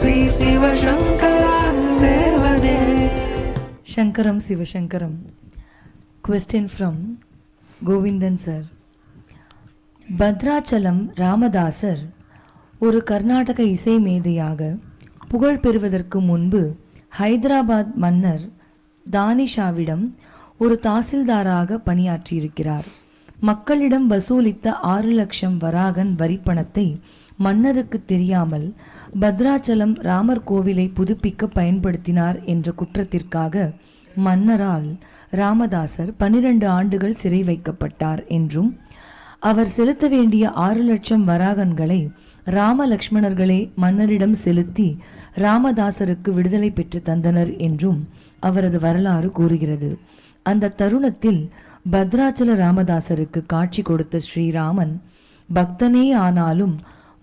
ஸ்ரீ சிவசங்கரா தேவனே. Shankaram Sivashankaram. Question from Govindan sir. Bhadrachalam ராமதாசர் ஒரு கர்நாடக இசை மேதையாக புகழ் பெறுவதற்கு முன்பு ஹைதராபாத் மன்னர் தானிஷாவிடம் ஒரு தாசில்தாராக பணியாற்றியிருக்கிறார். மக்களிடம் வசூலித்த 6 லட்சம் வராகன் வரிப்பணத்தை மன்னருக்கு தெரியாமல் பத்ராச்சலம் ராமர் கோவிலை புதுப்பிக்க பயன்படுத்தினார் என்ற குற்றத்திற்காக மன்னரால் ராமதாசர் 12 ஆண்டுகள் சிறை வைக்கப்பட்டார் என்றும் அவர் செலுத்த வேண்டிய 6 லட்சம் வராகன்களை ராம லக்ஷ்மணர்களே மன்னரிடம் செலுத்தி ராமதாசருக்கு விடுதலை பெற்று தந்தனர் என்றும் அவரது வரலாறு கூறுகிறது. அந்த தருணத்தில் பத்ராச்சல ராமதாசருக்கு காட்சி கொடுத்த ஸ்ரீராமன் பக்தனே ஆனாலும்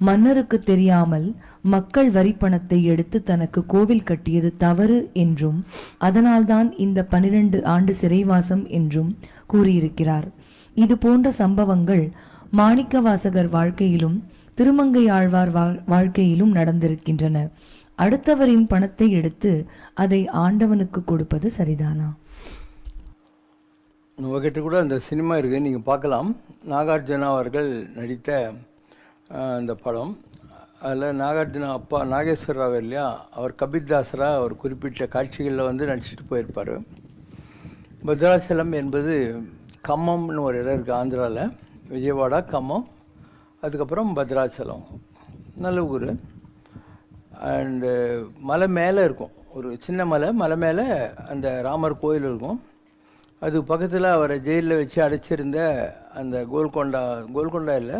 மன்னருக்கு தெரியாமல் மக்கள் வரிப்பணத்தை எடுத்து தனக்கு கோவில் கட்டியது தவறு என்றும் அதனால்தான் இந்த 12 ஆண்டு சிறைவாசம் என்றும் கூறியிருக்கிறார். இது போன்ற சம்பவங்கள் மாணிக்கவாசகர் வாழ்க்கையிலும் திருமங்கை ஆழ்வார் வாழ்க்கையிலும் நடந்திருக்கின்றன. அடுத்தவரின் பணத்தை எடுத்து அதை ஆண்டவனுக்கு கொடுப்பது சரிதானா? உங்ககிட்ட கூட அந்த சினிமா இருக்குது, நீங்கள் பார்க்கலாம். நாகார்ஜுனா அவர்கள் நடித்த அந்த படம். அதில் நாகார்ஜுனா அப்பா நாகேஸ்வர ராவ் இல்லையா, அவர் கபீர்தாசராக ஒரு குறிப்பிட்ட காட்சிகளில் வந்து நடிச்சுட்டு போயிருப்பார். பத்ராச்சலம் என்பது கம்மம்னு ஒரு இடம் இருக்குது ஆந்திராவில், விஜயவாடா கம்மம், அதுக்கப்புறம் பத்ராச்சலம், நல்ல ஊர். அண்டு மலை மேலே இருக்கும், ஒரு சின்ன மலை மேலே அந்த ராமர் கோயில் இருக்கும். அது பக்கத்தில் அவரை ஜெயிலில் வச்சு அடைச்சிருந்த அந்த கோல்கொண்டா இல்லை,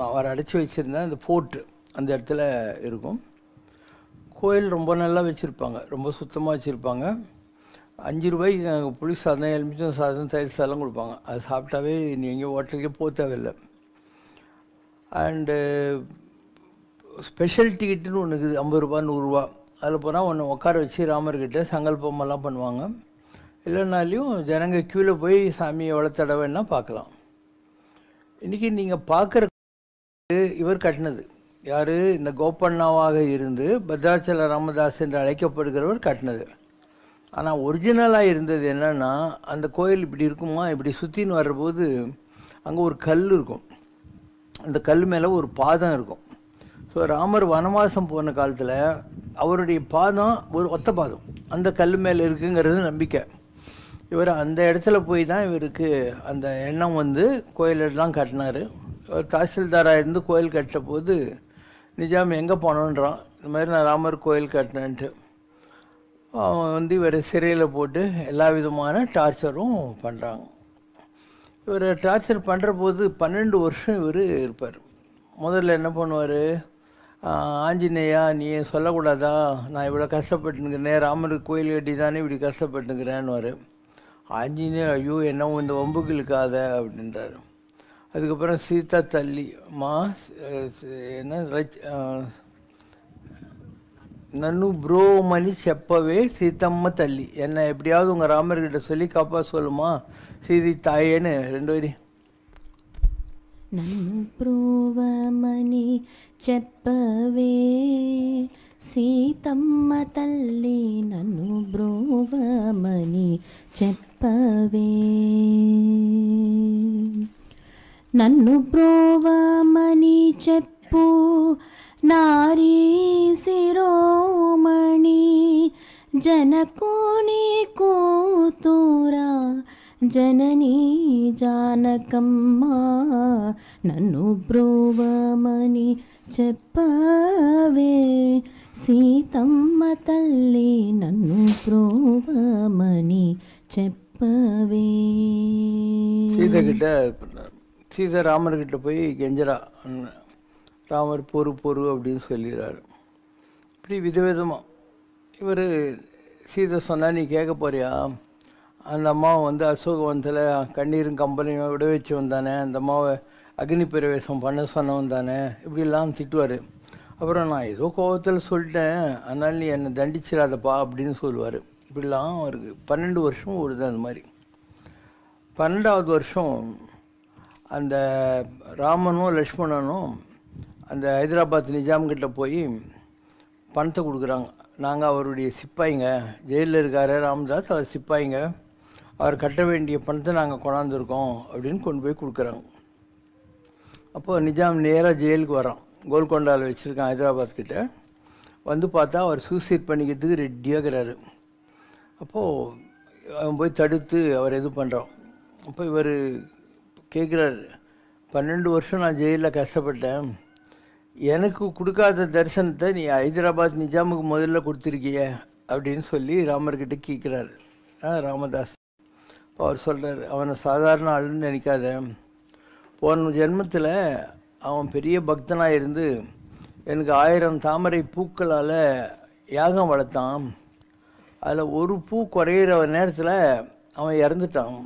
அவரை அடைச்சி வச்சுருந்த அந்த ஃபோர்ட்டு அந்த இடத்துல இருக்கும். கோயில் ரொம்ப நல்லா வச்சுருப்பாங்க, ரொம்ப சுத்தமாக வச்சுருப்பாங்க. 5 ரூபாய்க்கு புளி சாதம், எலுமிச்சம் சாதம், தயிர் சாதம் கொடுப்பாங்க. அது சாப்பிட்டாவே நீ எங்கேயும் ஹோட்டலுக்கே போக தேவையில்லை. அண்டு ஸ்பெஷல் டிக்கெட்டுன்னு ஒன்று இருக்குது, 50 ரூபா 100 ரூபா. அதில் போனால் ஒன்று உட்கார வச்சு ராமர்கிட்ட சங்கல்பமெல்லாம் பண்ணுவாங்க. இல்லைனாலையும் ஜனங்க க்யூவில் போய் சாமி எவ்வளோ தடவைன்னா பார்க்கலாம். இன்றைக்கி நீங்கள் பார்க்குற இவர் கட்டினது யார்? இந்த கோப்பண்ணாவாக இருந்து பத்ராச்சல ராமதாஸ் என்று அழைக்கப்படுகிறவர் கட்டினது. ஆனால் ஒரிஜினலாக இருந்தது என்னென்னா, அந்த கோயில் இப்படி இருக்குமா, இப்படி சுற்றின்னு வர்றபோது அங்கே ஒரு கல் இருக்கும், அந்த கல் மேலே ஒரு பாதம் இருக்கும். ஸோ ராமர் வனவாசம் போன காலத்தில் அவருடைய பாதம் ஒரு ஒத்த பாதம் அந்த கல் மேலே இருக்குங்கிறது நம்பிக்கை. இவர் அந்த இடத்துல போய் தான் இவருக்கு அந்த எண்ணம் வந்து கோயிலெல்லாம் கட்டினார். தாசில்தாராக இருந்து கோயில் கட்டின போது நிஜாம் எங்கே போனோன்றான், இந்த மாதிரி நான் ராமர் கோயில் கட்டினேன்ட்டு. அவன் வந்து இவர் சிறையில் போட்டு எல்லா விதமான டார்ச்சரும் பண்ணுறாங்க. இவர் டார்ச்சர் பண்ணுற போது 12 வருஷம் இவர் இருப்பார். முதல்ல என்ன பண்ணுவார், ஆஞ்சநேயா நீ சொல்லக்கூடாதா, நான் இவ்வளோ கஷ்டப்பட்டுங்கிறேன், ராமருக்கு கோயில் கட்டி தானே இப்படி கஷ்டப்பட்டுங்கிறேன்னு. ஆஞ்சநேயர் ஐயோ என்ன இந்த வம்புக்கு இழுக்காத அப்படின்றார். அதுக்கப்புறம் சீதா தள்ளி என்ன நன்னு ப்ரோமணி செப்பவே சீத்தம்மா தள்ளி, என்னை எப்படியாவது உங்கள் ராமர்கிட்ட சொல்லி காப்பா சொல்லுமா சீதி தாயேன்னு 2 வரி. నన్ను బ్రోవమని చెప్పవే సీతమ్మ తల్లి, నన్ను బ్రోవమని చెప్పవే, నన్ను బ్రోవమని చెప్పు నారీ శిరోమణి, జనకుని కూతురా జననీ జానకమ్మ, నన్ను బ్రోవమని చెప్పవే సీతమ్మ తల్లి, నన్ను బ్రోవమని చెప్పవే. சீதை ராமர்கிட்ட போய் கெஞ்சரா, ராமர் பொறு அப்படின்னு சொல்லிடுறாரு. இப்படி விதவிதமாக இவர் சீதை சொன்னால் நீ கேட்க போறியா, அந்த அம்மாவை வந்து அசோகவனத்தில் கண்ணீரும் கம்பெனியும் விட வச்சு வந்தானே, அந்த அம்மாவை அக்னி பிரவேசம் பண்ண சொன்னவன் தானே, இப்படிலாம் திட்டுவார். அப்புறம் நான் ஏதோ கோபத்தில் சொல்லிட்டேன், அதனால் நீ என்னை தண்டிச்சிடாதப்பா அப்படின்னு சொல்லுவார். இப்படிலாம் அவருக்கு 12 வருஷம் ஓடுது. அந்த மாதிரி 12வது வருஷம் அந்த ராமனும் லக்ஷ்மணனும் அந்த ஹைதராபாத் நிஜாம்கிட்ட போய் பணத்தை கொடுக்குறாங்க. நாங்கள் அவருடைய சிப்பாய்ங்க, ஜெயிலில் இருக்கார் ராமதாஸ், அவர் சிப்பாய்ங்க, அவர் கட்ட வேண்டிய பணத்தை நாங்கள் கொண்டாந்துருக்கோம் அப்படின்னு கொண்டு போய் கொடுக்குறாங்க. அப்போது நிஜாம் நேராக ஜெயிலுக்கு வரான். கோல்கொண்டாவில் வச்சுருக்கான் ஹைதராபாத் கிட்ட. வந்து பார்த்தா அவர் சூசைட் பண்ணிக்கிறதுக்கு ரெடியாகிறாரு. அப்போது அவன் போய் தடுத்து அவர் இது பண்ணுறான். அப்போ இவர் கேட்குறாரு, 12 வருஷம் நான் ஜெயிலில் கஷ்டப்பட்டேன், எனக்கு கொடுக்காத தரிசனத்தை நீ ஹைதராபாத் நிஜாமுக்கு முதல்ல கொடுத்துருக்கிய அப்படின்னு சொல்லி ராமர்கிட்ட கேட்குறாரு ராமதாஸ். இப்போ அவர் சொல்கிறார், அவனை சாதாரண ஆளுன்னு நினைக்காத, போன ஜென்மத்தில் அவன் பெரிய பக்தனாக இருந்து எனக்கு 1000 தாமரை பூக்களால் யாகம் வளர்த்தான். அதில் ஒரு பூ குறையிற நேரத்தில் அவன் இறந்துட்டான்.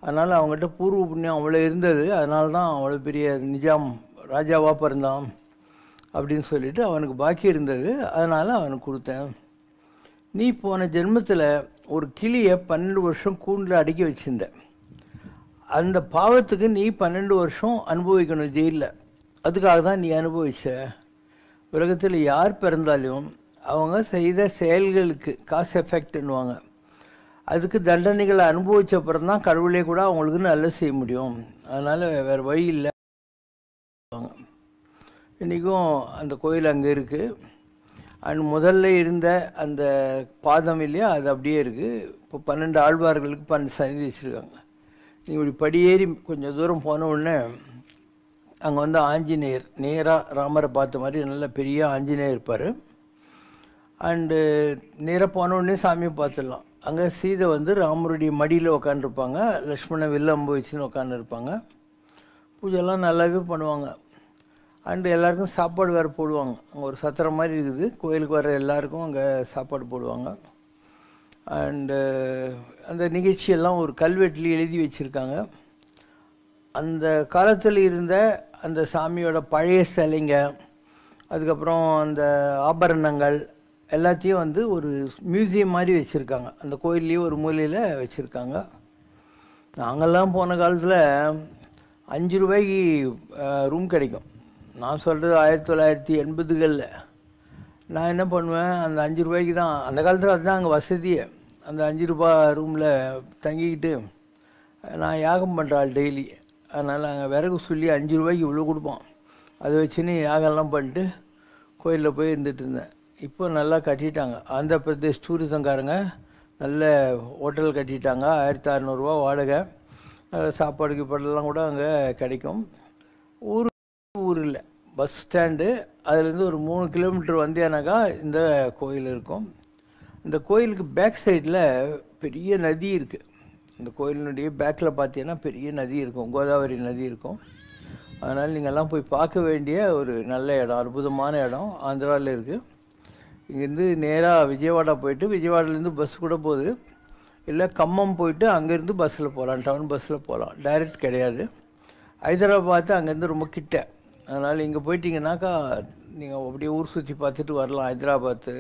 அதனால் அவங்ககிட்ட பூர்வ புண்ணியம் அவ்வளோ இருந்தது, அதனால தான் அவ்வளோ பெரிய நிஜாம் ராஜாவாக பிறந்தான் அப்படின்னு சொல்லிவிட்டு அவனுக்கு பாக்கி இருந்தது, அதனால் அவனுக்கு கொடுத்தேன். நீ போன ஜென்மத்தில் ஒரு கிளியை 12 வருஷம் கூண்டில் அடக்கி வச்சுருந்த, அந்த பாவத்துக்கு நீ 12 வருஷம் அனுபவிக்கணும் ஜெயிலில், அதுக்காக தான் நீ அனுபவிச்ச. உலகத்தில் யார் பிறந்தாலும் அவங்க செய்த செயல்களுக்கு காஸ் எஃபெக்ட்னுவாங்க, அதுக்கு தண்டனைகளை அனுபவித்த அப்புறம் தான் கடவுளே கூட அவங்களுக்கு நல்லது செய்ய முடியும். அதனால் வேறு வழி இல்லை. இன்றைக்கும் அந்த கோயில் அங்கே இருக்குது. அண்ட் முதல்ல இருந்த அந்த பாதம் இல்லையா, அது அப்படியே இருக்குது. இப்போ 12 ஆழ்வார்களுக்கு 12 சந்நிதி வச்சுருக்காங்க. நீங்கள் இப்படி படியேறி கொஞ்சம் தூரம் போன உடனே அங்கே வந்து ஆஞ்சநேயர், நேராக ராமரை பார்த்த மாதிரி நல்ல பெரிய ஆஞ்சநேயர் இருப்பார். அண்டு நேராக போன உடனே சாமியை பார்த்துடலாம். அங்கே சீதை வந்து ராமருடைய மடியில் உட்காந்துருப்பாங்க, லக்ஷ்மணன் வில்ல அம்பு வச்சுன்னு உட்காந்துருப்பாங்க. பூஜைலாம் நல்லாவே பண்ணுவாங்க. அண்டு எல்லாருக்கும் சாப்பாடு வேறு போடுவாங்க. அங்கே ஒரு சத்திரம் மாதிரி இருக்குது, கோயிலுக்கு வர எல்லாருக்கும் அங்கே சாப்பாடு போடுவாங்க. அண்டு அந்த நிகழ்ச்சியெல்லாம் ஒரு கல்வெட்டில் எழுதி வச்சுருக்காங்க. அந்த காலத்தில் இருந்த அந்த சாமியோட பழைய சிலைங்க, அதுக்கப்புறம் அந்த ஆபரணங்கள் எல்லாத்தையும் வந்து ஒரு மியூசியம் மாதிரி வச்சுருக்காங்க. அந்த கோயில்லேயே ஒரு மூலையில் வச்சுருக்காங்க. நாங்கள்லாம் போன காலத்தில் 5 ரூபாய்க்கு ரூம் கிடைக்கும். நான் சொல்கிறது 1980களில். நான் என்ன பண்ணுவேன், அந்த 5 ரூபாய்க்கு தான், அந்த காலத்தில் அதுதான் அங்கே வசதியே. அந்த 5 ரூபா ரூமில் தங்கிக்கிட்டு நான் யாகம் பண்ணுறாள் டெய்லி. அதனால் அங்கே விறகு சொல்லி 5 ரூபாய்க்கு இவ்வளோ கொடுப்போம். அதை வச்சுன்னு யாகம்லாம் பண்ணிட்டு கோயிலில் போய் இருந்துகிட்டு இருந்தேன். இப்போ நல்லா கட்டிட்டாங்க. ஆந்திர பிரதேஷ் டூரிசம்காரங்க நல்ல ஹோட்டல் கட்டிட்டாங்க. 1600 ரூபா வாடகை, சாப்பாடுக்கு படலாம் கூட அங்கே கிடைக்கும். ஊரில் பஸ் ஸ்டாண்டு, அதுலேருந்து ஒரு 3 கிலோமீட்டர் வந்தேனாக்கா இந்த கோயில் இருக்கும். இந்த கோயிலுக்கு பேக் சைடில் பெரிய நதி இருக்குது. இந்த கோயிலினுடைய பேக்கில் பார்த்தீங்கன்னா பெரிய நதி இருக்கும், கோதாவரி நதி இருக்கும். அதனால் நீங்கள்லாம் போய் பார்க்க வேண்டிய ஒரு நல்ல இடம், அற்புதமான இடம். ஆந்திராவில் இருக்குது. இங்கேருந்து நேராக விஜயவாடா போயிட்டு, விஜயவாடாலேருந்து பஸ் கூட போகுது, இல்லை கம்மம் போயிட்டு அங்கேருந்து பஸ்ஸில் போகலாம், டவுன் பஸ்ஸில் போகலாம். டைரக்ட் கிடையாது. ஹைதராபாத்து அங்கேருந்து ரொம்ப கிட்ட. அதனால் இங்கே போயிட்டீங்கன்னாக்கா நீங்கள் அப்படியே ஊர் சுற்றி பார்த்துட்டு வரலாம். ஹைதராபாத்து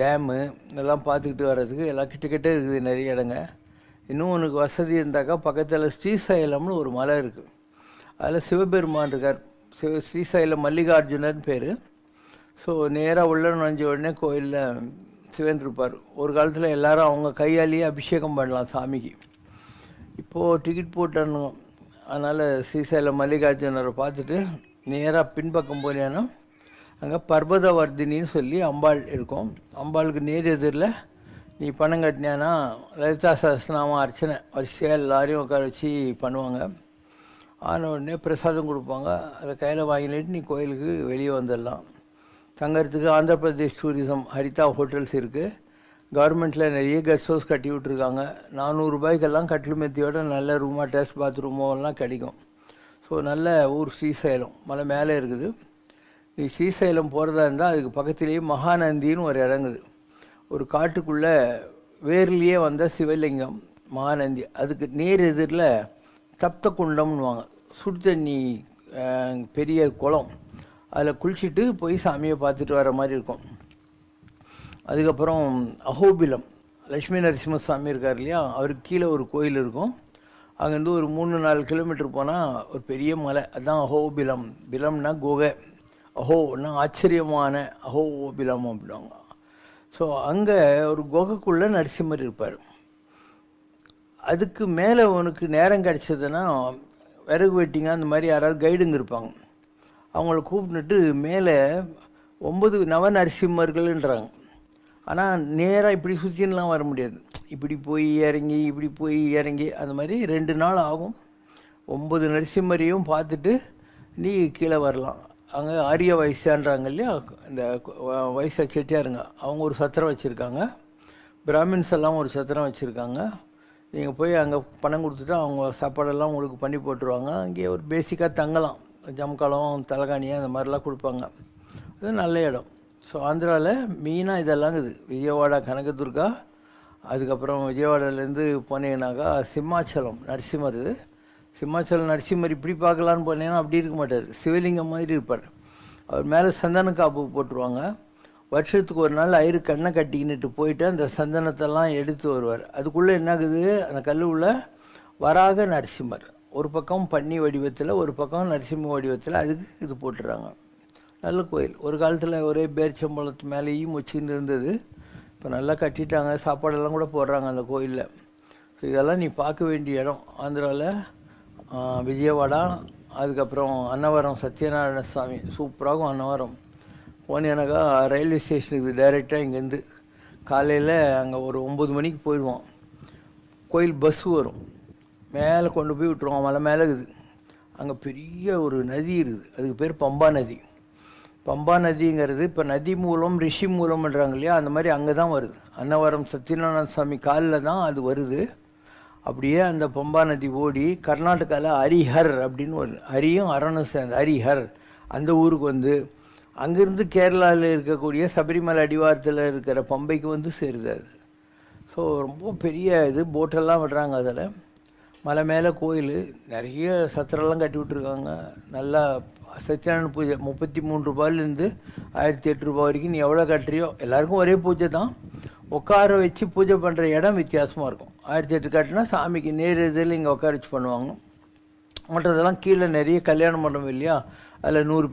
டேமு இதெல்லாம் பார்த்துக்கிட்டு வர்றதுக்கு எல்லாம் கிட்டக்கிட்டே இருக்குது நிறைய இடங்க. இன்னும் உனக்கு வசதி இருந்தாக்கா பக்கத்தில் ஸ்ரீசைலம்னு ஒரு மலை இருக்குது. அதில் சிவபெருமான் இருக்கார். ஸ்ரீசைலம் மல்லிகார்ஜுனர்னு பேர். ஸோ நேராக உள்ள நுழைஞ்ச உடனே கோயிலில் சிவன் இருப்பார். ஒரு காலத்தில் எல்லோரும் அவங்க கையாலேயே அபிஷேகம் பண்ணலாம் சாமிக்கு. இப்போது டிக்கெட் போட்டணும். அதனால் ஸ்ரீசைலம் மல்லிகார்ஜுனரை பார்த்துட்டு நேராக பின்பக்கம் போனேன்னா அங்கே பர்வதவர்தினின்னு சொல்லி அம்பாள் இருக்கும். அம்பாளுக்கு நேர் எதிரில் நீ பணம் கட்டினியானா லலிதா சஹஸ்ரநாமம் அர்ச்சனை வரிசையாக எல்லாரையும் உட்கார வச்சு பண்ணுவாங்க. ஆன உடனே பிரசாதம் கொடுப்பாங்க. அதை கையில் வாங்கிட்டு நீ கோயிலுக்கு வெளியே வந்துடலாம். தங்கறதுக்கு ஆந்திர பிரதேஷ் டூரிசம் ஹரிதா ஹோட்டல்ஸ் இருக்குது. கவர்மெண்ட்டில் நிறைய கெஸ்ட் ஹவுஸ் கட்டி விட்ருக்காங்க. 400 ரூபாய்க்கெல்லாம் கட்டில் மெத்தியோட நல்ல ரூமாக அட்டாச் பாத்ரூமோ எல்லாம் கிடைக்கும். ஸோ நல்ல ஊர் ஸ்ரீசைலம், மலை மேலே இருக்குது. நீ ஸ்ரீசைலம் போகிறதா இருந்தால் அதுக்கு பக்கத்துலேயே மகாநந்தின்னு ஒரு இடங்குது. ஒரு காட்டுக்குள்ளே வேர்லேயே வந்த சிவலிங்கம் மகாநந்தி. அதுக்கு நேர் எதிரில் தப்த குண்டம்னுவாங்க, சுடு தண்ணி பெரிய குளம். அதில் குளிச்சுட்டு போய் சாமியை பார்த்துட்டு வர மாதிரி இருக்கும். அதுக்கப்புறம் அஹோபிலம், லட்சுமி நரசிம்மசாமி இருக்கார் இல்லையா, அவருக்கு கீழே ஒரு கோயில் இருக்கும். அங்கேருந்து ஒரு 3-4 கிலோமீட்டர் போனால் ஒரு பெரிய மலை, அதுதான் அஹோபிலம். பிலம்னா குகை. அஹோன்னா ஆச்சரியமான அஹோபிலம் அப்படிவாங்க. ஸோ அங்கே ஒரு குகைக்குள்ளே நரசிம்மர் இருப்பார். அதுக்கு மேலே உனக்கு நேரம் கிடச்சதுன்னா விறகு வெட்டிங்க அந்த மாதிரி யாராவது கைடுங்க இருப்பாங்க, அவங்கள கூப்பிட்டுட்டு மேலே 9 நவ நரசிம்மர்கள்ன்றாங்க. ஆனால் நேராக இப்படி சுற்றின்லாம் வர முடியாது, இப்படி போய் இறங்கி இப்படி போய் இறங்கி அந்த மாதிரி 2 நாள் ஆகும். 9 நரசிம்மரையும் பார்த்துட்டு நீ கீழே வரலாம். அங்கே ஆரிய வயசான்றாங்க இல்லையா, இந்த வயசா செட்டியாருங்க, அவங்க ஒரு சத்திரம் வச்சுருக்காங்க. பிராமின்ஸ் எல்லாம் ஒரு சத்திரம் வச்சுருக்காங்க. நீங்கள் போய் அங்கே பணம் கொடுத்துட்டு அவங்க சாப்பாடெல்லாம் உங்களுக்கு பண்ணி போட்டுருவாங்க. அங்கேயே ஒரு பேசிக்காக தங்கலாம், ஜம்காலம் தலகாணி அந்த மாதிரிலாம் கொடுப்பாங்க. அது நல்ல இடம். ஸோ ஆந்திராவில் மெயினாக இதெல்லாம் இருக்குது. விஜயவாடா கனகதுர்கா, அதுக்கப்புறம் விஜயவாடாலேருந்து போனீங்கன்னாக்கா சிம்மாச்சலம் நரசிம்மர். சிம்மாச்சலம் நரசிம்மர் இப்படி பார்க்கலான்னு போனீங்கன்னா அப்படி இருக்க மாட்டார், சிவலிங்கம் மாதிரி இருப்பார். அவர் மேலே சந்தன காப்பு போட்டுருவாங்க. வருஷத்துக்கு ஒரு நாள் ஐயரு கண்ணை கட்டிக்கின்னுட்டு போயிட்டு அந்த சந்தனத்தெல்லாம் எடுத்து வருவார். அதுக்குள்ளே என்னாகுது, அந்த கல் உள்ள வராக நரசிம்மர், ஒரு பக்கம் பன்னி வடிவத்தில் ஒரு பக்கம் நரசிம்ம வடிவத்தில், அதுக்கு இது போட்டுறாங்க. நல்ல கோயில். ஒரு காலத்தில் ஒரே பேரிச்சம்பழத்து மேலேயும் வச்சுக்கிட்டு இருந்தது, இப்போ நல்லா கட்டிட்டாங்க, சாப்பாடெல்லாம் கூட போடுறாங்க அந்த கோயிலில். ஸோ இதெல்லாம் நீ பார்க்க வேண்டிய இடம் ஆந்திராவில். விஜயவாடா, அதுக்கப்புறம் அன்னவரம் சத்யநாராயண சுவாமி, சூப்பராகும் அன்னவரம். போனேனாக்கா ரயில்வே ஸ்டேஷனுக்கு டைரெக்டாக இங்கேருந்து காலையில் அங்கே ஒரு 9 மணிக்கு போயிடுவோம். கோயில் பஸ்ஸு வரும், மேலே கொண்டு போய் விட்டுருவோம். மலை மேலே இருக்குது. அங்கே பெரிய ஒரு நதி இருக்குது, அதுக்கு பேர் பம்பா நதி. பம்பா நதிங்கிறது இப்போ நதி மூலம் ரிஷி மூலம்ன்றாங்க இல்லையா, அந்த மாதிரி அங்கே தான் வருது. அன்னவரம் சத்யநாராயண சுவாமி காலில் தான் அது வருது. அப்படியே அந்த பம்பா நதி ஓடி கர்நாடகாவில் ஹரிஹர் அப்படின்னு ஒரு ஹரியும் அரணும் சேர்ந்து ஹரிஹர் அந்த ஊருக்கு வந்து அங்கேருந்து கேரளாவில் இருக்கக்கூடிய சபரிமலை அடிவாரத்தில் இருக்கிற பம்பைக்கு வந்து சேருது அது. ஸோ ரொம்ப பெரிய இது, போட்டெல்லாம் விடுறாங்க அதில். மலை மேலே கோயில், நிறைய சத்திரம்லாம் கட்டி விட்ருக்காங்க. நல்லா சத்யநாராயண பூஜை 33 ரூபாயிலேருந்து 1008 ரூபா வரைக்கும் நீ எவ்வளோ கட்டுறியோ, எல்லாருக்கும் ஒரே பூஜை தான். உட்கார வச்சு பூஜை பண்ணுற இடம் வித்தியாசமாக இருக்கும். 1008 கட்டினா சாமிக்கு நேர் இதில் இங்கே உட்கார வச்சு பண்ணுவாங்க. மற்றதெல்லாம் கீழே நிறைய கல்யாண மண்டபம் இல்லையா, அதில் 100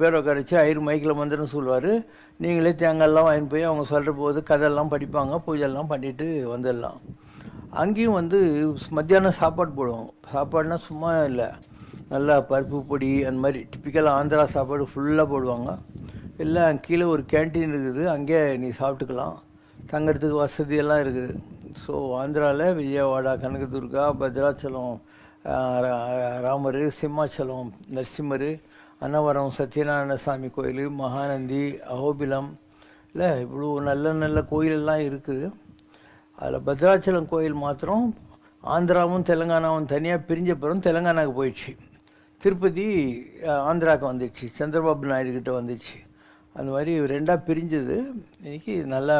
பேர் உட்கார வச்சு ஐயர் மைக்கில் மந்திரம் சொல்லுவார். நீங்களே தேங்காயெல்லாம் வாங்கிட்டு போய் அவங்க சொல்கிற போது கதையெல்லாம் படிப்பாங்க, பூஜைலாம் பண்ணிவிட்டு வந்துடலாம். அங்கேயும் வந்து மத்தியானம் சாப்பாடு போடுவாங்க. சாப்பாடுனா சும்மா இல்லை, நல்லா பருப்பு பொடி அந்த மாதிரி டிப்பிக்கலாக ஆந்திரா சாப்பாடு ஃபுல்லாக போடுவாங்க. இல்லை கீழே ஒரு கேன்டீன் இருக்குது, அங்கே நீ சாப்பிட்டுக்கலாம், தங்கிறதுக்கு வசதியெல்லாம் இருக்குது. ஸோ ஆந்திராவில் விஜயவாடா கனகதுர்கா, பத்ராச்சலம் ராமர், சிம்மாச்சலம் நரசிம்மர், அன்னவரம் சத்யநாராயண சாமி கோயில், மகாநந்தி, அஹோபிலம், இல்லை இவ்வளோ நல்ல நல்ல கோயிலெல்லாம் இருக்குது. அதில் பத்ராச்சலம் கோயில் மாத்திரம் ஆந்திராவும் தெலுங்கானாவும் தனியாக பிரிஞ்ச பிறகு தெலுங்கானாவுக்கு போயிடுச்சு. திருப்பதி ஆந்திராவுக்கு வந்துடுச்சு, சந்திரபாபு நாயுடு கிட்ட வந்துடுச்சு. அந்த மாதிரி 2ஆக பிரிஞ்சது. இன்றைக்கி நல்லா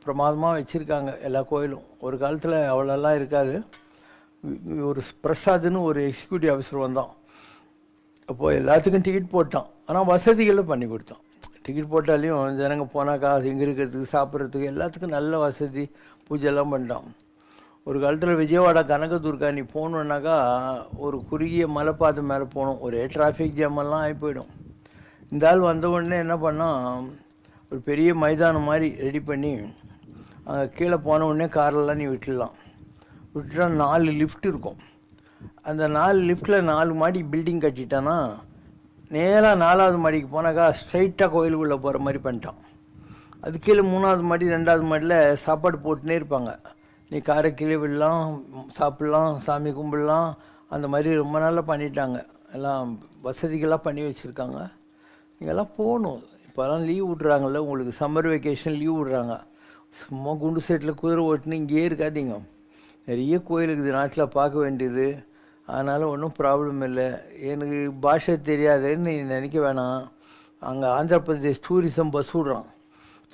பிரமாதமாக வச்சுருக்காங்க எல்லா கோயிலும். ஒரு காலத்தில் அவ்வளோலாம் இருக்காது. ஒரு பிரசாத்னு ஒரு எக்ஸிக்யூட்டிவ் ஆஃபீஸர் வந்தான், அப்போது எல்லாத்துக்கும் டிக்கெட் போட்டான். ஆனால் வசதிகளை பண்ணி கொடுத்தான். டிக்கெட் போட்டாலையும் ஜனங்க போனாக்கா அது இங்கே இருக்கிறதுக்கு சாப்பிட்றதுக்கு எல்லாத்துக்கும் நல்ல வசதி, பூஜைலாம் பண்ணிட்டான். ஒரு காலத்தில் விஜயவாடா கனகதுர்கா நீ போகணுன்னாக்கா ஒரு குறுகிய மலைப்பாதை மேலே போகணும், ஒரே டிராஃபிக் ஜாமெல்லாம் ஆகி போயிடும். இந்த ஆள் வந்த உடனே என்ன பண்ணால் ஒரு பெரிய மைதானம் மாதிரி ரெடி பண்ணி அங்கே கீழே போன உடனே காரெல்லாம் நீ விட்டுடலாம். விட்டுட்டா 4 லிஃப்ட் இருக்கும். அந்த 4 லிஃப்ட்டில் 4 மாடி பில்டிங் கட்டிட்டான்னா நேராக 4வது மாடிக்கு போனாக்கா ஸ்ட்ரைட்டாக கோயிலுக்குள்ளே போகிற மாதிரி பண்ணிட்டான். அது கீழே 3வது மாடி 2வது மாடியில் சாப்பாடு போட்டுனே இருப்பாங்க. நீ காரை கீழே விடலாம், சாப்பிட்லாம், சாமி கும்பிடலாம். அந்த மாதிரி ரொம்ப நாளாக பண்ணிட்டாங்க. எல்லாம் வசதிகளாக பண்ணி வச்சுருக்காங்க. நீங்கள்லாம் போகணும். இப்போலாம் லீவ் விட்றாங்கல்ல, உங்களுக்கு சம்மர் வெக்கேஷன் லீவ் விட்றாங்க. சும்மா குண்டு செட்டில் குதிரை ஓட்டுன்னு இங்கேயே இருக்காதீங்க. நிறைய கோயில் இருக்குது நாட்டில் பார்க்க வேண்டியது. அதனால் ஒன்றும் ப்ராப்ளம் இல்லை. எனக்கு பாஷை தெரியாதுன்னு நீ நினைக்க வேணாம். அங்கே ஆந்திர பிரதேஷ் டூரிசம் பஸ் விட்றான்.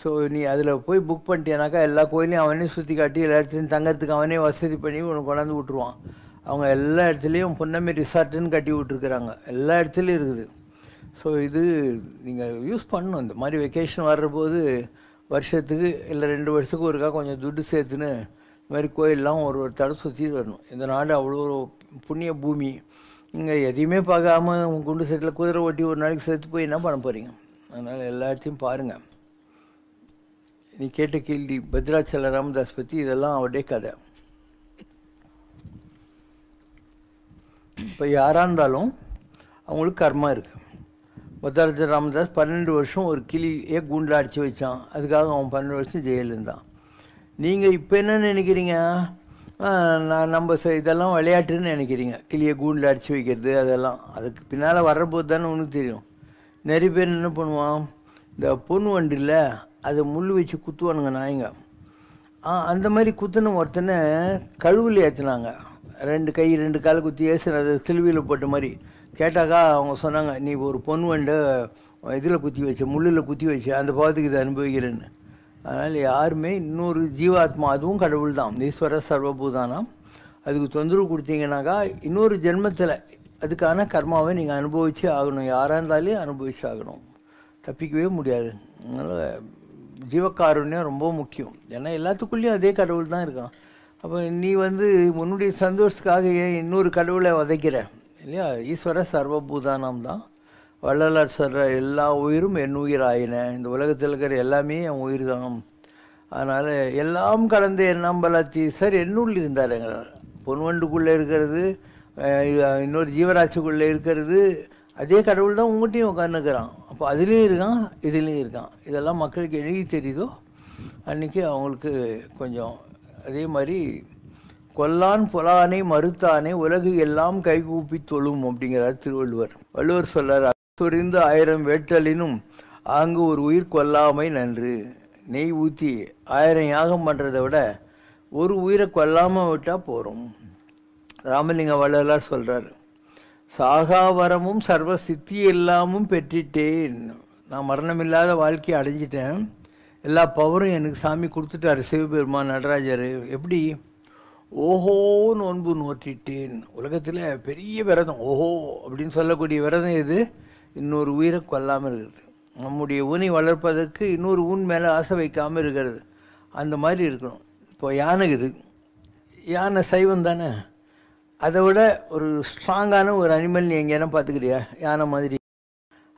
ஸோ நீ அதில் போய் புக் பண்ணிட்டேனாக்கா எல்லா கோயிலையும் அவனே சுற்றி காட்டி எல்லா இடத்துலையும் தங்கறதுக்கு அவனே வசதி பண்ணி உனக்கு கொண்டாந்து விட்ருவான். அவங்க எல்லா இடத்துலையும் பொன்னமி ரிசார்ட்டுன்னு கட்டி விட்ருக்குறாங்க, எல்லா இடத்துலையும் இருக்குது. ஸோ இது நீங்கள் யூஸ் பண்ணணும். இந்த மாதிரி வெக்கேஷன் வர்றபோது வருஷத்துக்கு இல்லை 2 வருஷத்துக்கு ஒருக்கா கொஞ்சம் துட்டு சேர்த்துன்னு இந்த மாதிரி கோயிலெலாம் ஒரு தடவை சுற்றிட்டு வரணும். இந்த நாடு அவ்வளோ புண்ணிய பூமி. நீங்கள் எதையுமே பார்க்காம குண்டு செட்டில் குதிரை ஓட்டி ஒரு நாளைக்கு செத்து போய் என்ன பண்ண போகிறீங்க? அதனால் எல்லாத்தையும் பாருங்கள். நீ கேட்ட கேள்வி பத்ராச்சல ராமதாஸ் பற்றி, இதெல்லாம் அவருடைய கதை. இப்போ யாராக இருந்தாலும் அவங்களுக்கு கர்மா இருக்குது. பத்ராச்சல ராமதாஸ் 12 வருஷம் ஒரு கிளியே கூண்டில் அடித்து வச்சான். அதுக்காக அவன் 12 வருஷம் ஜெயிலில் இருந்தான். நீங்கள் இப்போ என்ன நினைக்கிறீங்க? நான் நம்ம இதெல்லாம் விளையாட்டுன்னு நினைக்கிறீங்க. கிளியை கூண்டில் அடித்து வைக்கிறது அதெல்லாம் அதுக்கு பின்னால் வர்றபோது தானே உனக்கு தெரியும். நிறைய பேர் என்ன பண்ணுவான், இந்த பொண்ணு வண்டியில் அதை முள் வச்சு குத்துவானுங்க நாய்ங்க. அந்த மாதிரி குத்துன ஒருத்தனை கழுவில் ஏற்றுனாங்க. 2 கை 2 கால் குத்தி ஏசுன அது சிலுவையில் போட்ட மாதிரி. கேட்டாக்கா அவங்க சொன்னாங்க, நீ ஒரு பொண்ணு வண்டை இதில் குத்தி வச்ச, முள்ளில் குத்தி வச்ச, அந்த பாவத்துக்கு இதை அனுபவிக்கிறேன்னு. அதனால் யாருமே இன்னொரு ஜீவாத்மா, அதுவும் கடவுள் தான், ஈஸ்வர சர்வபூதானம், அதுக்கு தொந்தரவு கொடுத்தீங்கன்னாக்கா இன்னொரு ஜென்மத்தில் அதுக்கான கர்மாவை நீங்கள் அனுபவிச்சே ஆகணும். யாராக இருந்தாலும் அனுபவிச்சு ஆகணும், தப்பிக்கவே முடியாது. அதனால் ஜீவகாருண்யம் ரொம்ப முக்கியம். ஏன்னா எல்லாத்துக்குள்ளேயும் அதே கடவுள் தான் இருக்கான். அப்போ நீ உன்னுடைய சந்தோஷத்துக்காக ஏன் இன்னொரு கடவுளை வதைக்கிற இல்லையா? ஈஸ்வர சர்வபூதானம் தான். வள்ளலார் சொல்கிற எல்லா உயிரும் என் உயிர் ஆயின. இந்த உலகத்தில் இருக்கிற எல்லாமே என் உயிர் தான். அதனால் எல்லாம் கடந்த எண்ணம்பலத்தீசர் என்னுள் இருந்தாருங்கிறார். பொன்வண்டுக்குள்ளே இருக்கிறது, இன்னொரு ஜீவராசிக்குள்ளே இருக்கிறது, அதே கடவுள் தான் உங்கள்கிட்டையும் உட்காந்துக்கிறான். அப்போ அதுலேயும் இருக்கான், இதுலேயும் இருக்கான். இதெல்லாம் மக்களுக்கு எழுதி தெரியுதோ அன்றைக்கி அவங்களுக்கு கொஞ்சம் அதே மாதிரி கொல்லான் புலானை மறுத்தானே உலகு எல்லாம் கைகூப்பி தொழும் அப்படிங்கிறார் திருவள்ளுவர். வள்ளுவர் சொல்கிறார், சொரிந்து 1000 வேட்டலினும் அங்கு ஒரு உயிர் கொல்லாமை நன்று. நெய் ஊற்றி 1000 யாகம் பண்ணுறதை விட ஒரு உயிரை கொல்லாமல் விட்டால் போகிறோம். ராமலிங்க வள்ளலார் சொல்கிறார், சாகாவரமும் சர்வ சித்தி எல்லாமும் பெற்றிட்டேன். நான் மரணமில்லாத வாழ்க்கையை அடைஞ்சிட்டேன். எல்லா பவரும் எனக்கு சாமி கொடுத்துட்டாரு சிவபெருமான் நடராஜர். எப்படி? ஓஹோ நோன்பு நோற்றிட்டேன். உலகத்தில் பெரிய விரதம் ஓஹோ அப்படின்னு சொல்லக்கூடிய விரதம் எது? இன்னொரு உயிரை கொல்லாமல் இருக்கிறது. நம்முடைய ஊனை வளர்ப்பதற்கு இன்னொரு ஊன் மேலே ஆசை வைக்காமல் இருக்கிறது. அந்த மாதிரி இருக்கணும். இப்போ யானைக்குது, யானை சைவம் தானே. அதை விட ஒரு ஸ்ட்ராங்கான ஒரு அனிமல் நீ எங்கேனா பார்த்துக்கிறியா? யானை மாதிரி.